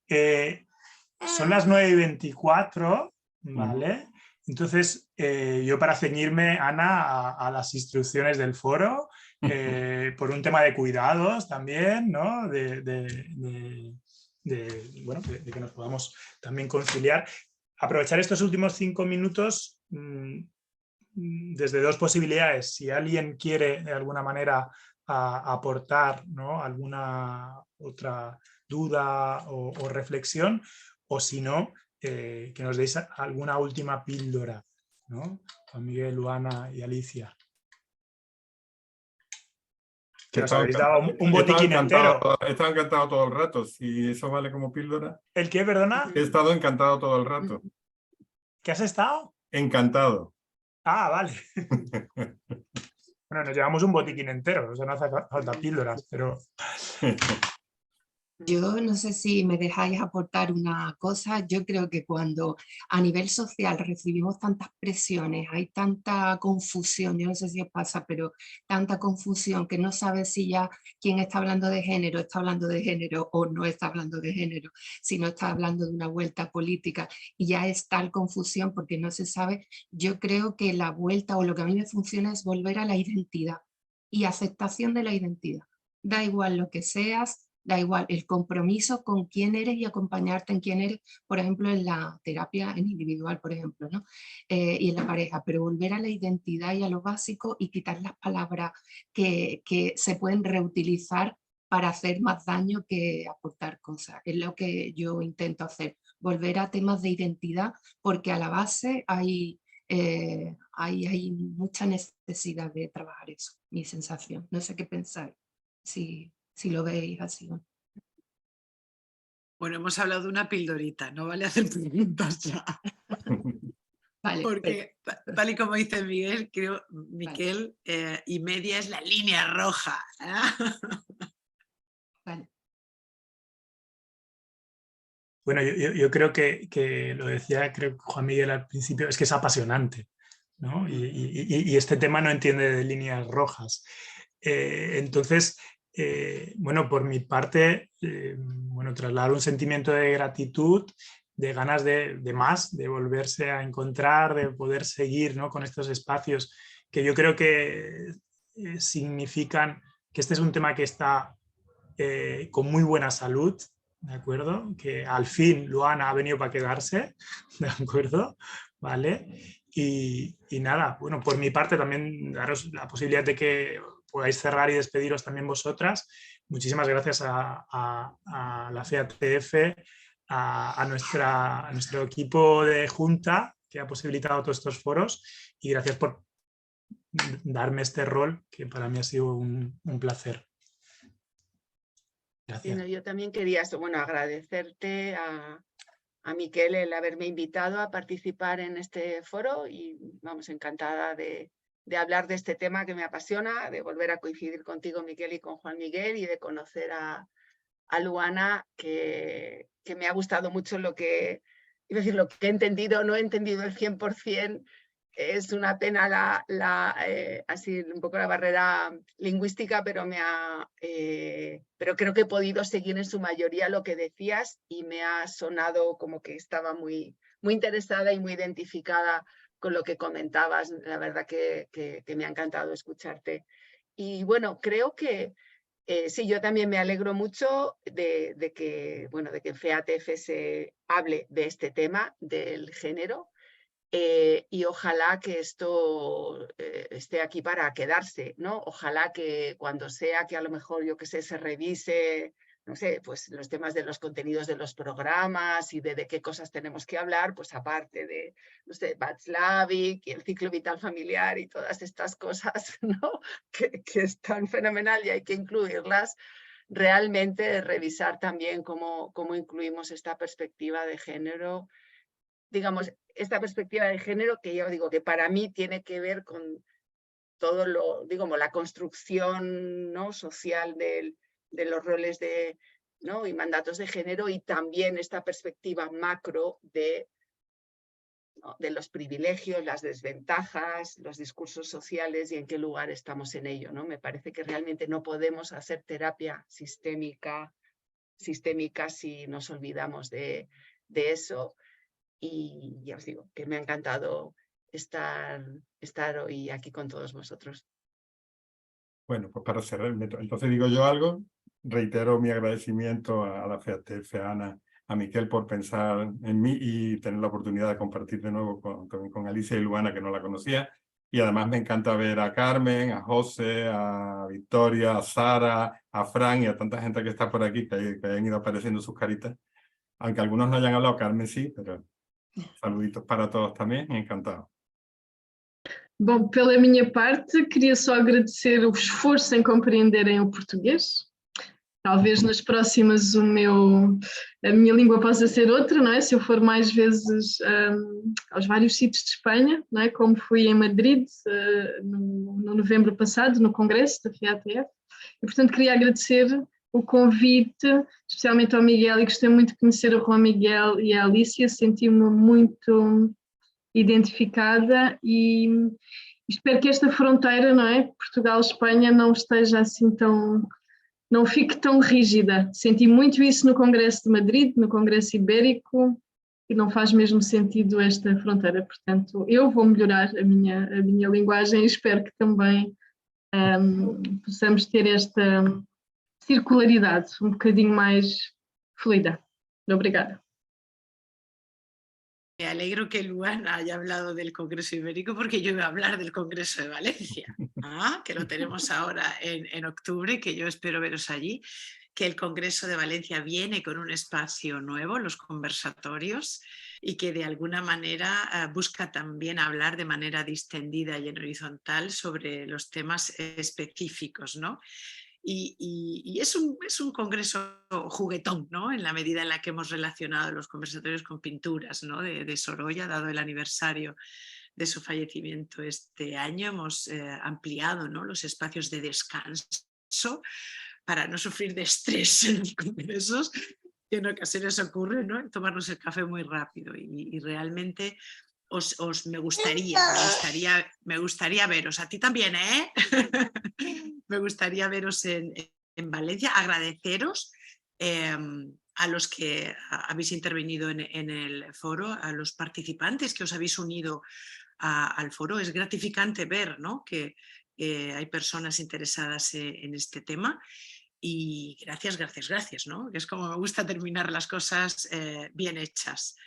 Son las 9:24, ¿vale? Entonces, yo para ceñirme, Ana, a las instrucciones del foro, por un tema de cuidados también, ¿no? Bueno, de que nos podamos también conciliar. Aprovechar estos últimos 5 minutos desde dos posibilidades. Si alguien quiere de alguna manera aportar, ¿no? alguna otra duda o reflexión, o si no, que nos deis alguna última píldora, ¿no? Juan Miguel, Luana y Alicia. Que os habéis dado un botiquín entero. He estado encantado todo el rato. Si eso vale como píldora. ¿El qué, perdona? He estado encantado todo el rato. ¿Qué has estado? Encantado. Ah, vale. Bueno, nos llevamos un botiquín entero, o sea, no hace falta píldoras, pero... Yo no sé si me dejáis aportar una cosa. Yo creo que cuando a nivel social recibimos tantas presiones, hay tanta confusión, yo no sé si os pasa, pero tanta confusión que no sabes si ya quien está hablando de género o no está hablando de género, si no está hablando de una vuelta política y ya es tal confusión porque no se sabe. Yo creo que la vuelta o lo que a mí me funciona es volver a la identidad y aceptación de la identidad. Da igual lo que seas. Da igual, el compromiso con quién eres y acompañarte en quién eres, por ejemplo, en la terapia en individual, por ejemplo, ¿no? Y en la pareja, pero volver a la identidad y a lo básico y quitar las palabras que se pueden reutilizar para hacer más daño que aportar cosas. Es lo que yo intento hacer, volver a temas de identidad, porque a la base hay mucha necesidad de trabajar eso, mi sensación. No sé qué pensáis. Si lo veis así. Bueno, hemos hablado de una pildorita, no vale hacer preguntas ya. Vale, porque tal y como dice Miguel, creo, Miquel, y media es la línea roja. Vale. Bueno, yo creo que lo decía creo Juan Miguel al principio, es que es apasionante, ¿no? Y este tema no entiende de líneas rojas. Entonces, bueno, por mi parte, bueno, trasladar un sentimiento de gratitud, de ganas de más, de volverse a encontrar, de poder seguir, ¿no? Con estos espacios que yo creo que significan que este es un tema que está con muy buena salud, ¿de acuerdo? Que al fin Luana ha venido para quedarse, ¿de acuerdo? ¿Vale? Y nada, bueno, por mi parte también daros la posibilidad de que podáis cerrar y despediros también vosotras. Muchísimas gracias a la FEATF, a nuestro equipo de junta que ha posibilitado todos estos foros y gracias por darme este rol que para mí ha sido un placer. Gracias. Bueno, yo también quería agradecerte a Miquel el haberme invitado a participar en este foro y vamos, encantada de hablar de este tema que me apasiona, de volver a coincidir contigo, Miquel, y con Juan Miguel y de conocer a Luana, que me ha gustado mucho lo que he entendido, no he entendido el 100%. Es una pena así un poco la barrera lingüística, pero pero creo que he podido seguir en su mayoría lo que decías y me ha sonado como que estaba muy, muy interesada y muy identificada con lo que comentabas. La verdad que me ha encantado escucharte. Y bueno, creo que sí, yo también me alegro mucho de que en FEATF se hable de este tema del género. Y ojalá que esto esté aquí para quedarse, ¿no? Ojalá que cuando sea que a lo mejor, yo qué sé, se revise, no sé, pues los temas de los contenidos de los programas y de qué cosas tenemos que hablar, pues aparte de, no sé, Václavic y el ciclo vital familiar y todas estas cosas, ¿no? Que están fenomenal y hay que incluirlas. Realmente revisar también cómo incluimos esta perspectiva de género, digamos, esta perspectiva de género que yo digo que para mí tiene que ver con todo lo, digamos, la construcción, ¿no?, social de los roles ¿no?, y mandatos de género, y también esta perspectiva macro ¿no?, de los privilegios, las desventajas, los discursos sociales y en qué lugar estamos en ello, ¿no? Me parece que realmente no podemos hacer terapia sistémica si nos olvidamos de eso. Y ya os digo que me ha encantado estar hoy aquí con todos vosotros. Bueno, pues para cerrar, entonces digo yo algo, reitero mi agradecimiento a la FEATF, a Ana, a Miquel por pensar en mí y tener la oportunidad de compartir de nuevo con Alicia y Luana, que no la conocía. Y además me encanta ver a Carmen, a José, a Victoria, a Sara, a Fran y a tanta gente que está por aquí, que hayan ido apareciendo sus caritas. Aunque algunos no hayan hablado, Carmen sí, pero saluditos para todos también, encantado. Bom, pela minha parte, queria só agradecer o esforço em compreenderem o português. Talvez nas próximas a minha língua possa ser outra, não é? Se eu for mais vezes aos vários sítios de Espanha, não é? Como fui em Madrid no novembro passado, no congresso da FEATF. E, portanto, queria agradecer o convite, especialmente ao Miguel, e gostei muito de conhecer o Juan Miguel e a Alicia, senti-me muito identificada e espero que esta fronteira, não é? Portugal-Espanha não esteja assim não fique tão rígida. Senti muito isso no Congresso de Madrid, no Congresso Ibérico, e não faz mesmo sentido esta fronteira. Portanto, eu vou melhorar a minha linguagem e espero que também possamos ter esta circularidade um bocadinho mais fluida. Obrigada. Me alegro que Luan haya hablado del Congreso Ibérico porque yo iba a hablar del Congreso de Valencia, que lo tenemos ahora en octubre, que yo espero veros allí, que el Congreso de Valencia viene con un espacio nuevo, los conversatorios, y que de alguna manera busca también hablar de manera distendida y en horizontal sobre los temas específicos, ¿no? Y es un congreso juguetón, ¿no? En la medida en la que hemos relacionado los conversatorios con pinturas, ¿no? de Sorolla, dado el aniversario de su fallecimiento este año, hemos ampliado, ¿no? los espacios de descanso para no sufrir de estrés en los congresos, que en ocasiones ocurre, ¿no? Tomarnos el café muy rápido y realmente me gustaría veros, a ti también, ¿eh? Me gustaría veros en Valencia, agradeceros a los que habéis intervenido en el foro, a los participantes que os habéis unido al foro. Es gratificante ver, ¿no? que hay personas interesadas en este tema. Y gracias, ¿no? Que es como me gusta terminar las cosas bien hechas.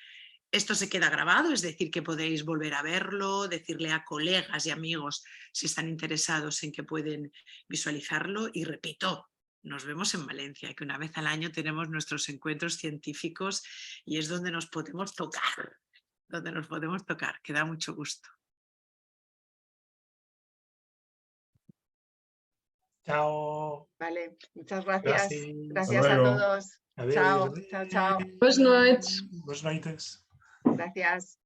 Esto se queda grabado, es decir, que podéis volver a verlo, decirle a colegas y amigos si están interesados en que pueden visualizarlo. Y repito, nos vemos en Valencia, que una vez al año tenemos nuestros encuentros científicos y es donde nos podemos tocar, que da mucho gusto. Chao. Vale, muchas gracias. Gracias. Gracias a todos. Adiós. Chao, chao, chao. Boas noites. Boas noites. Gracias.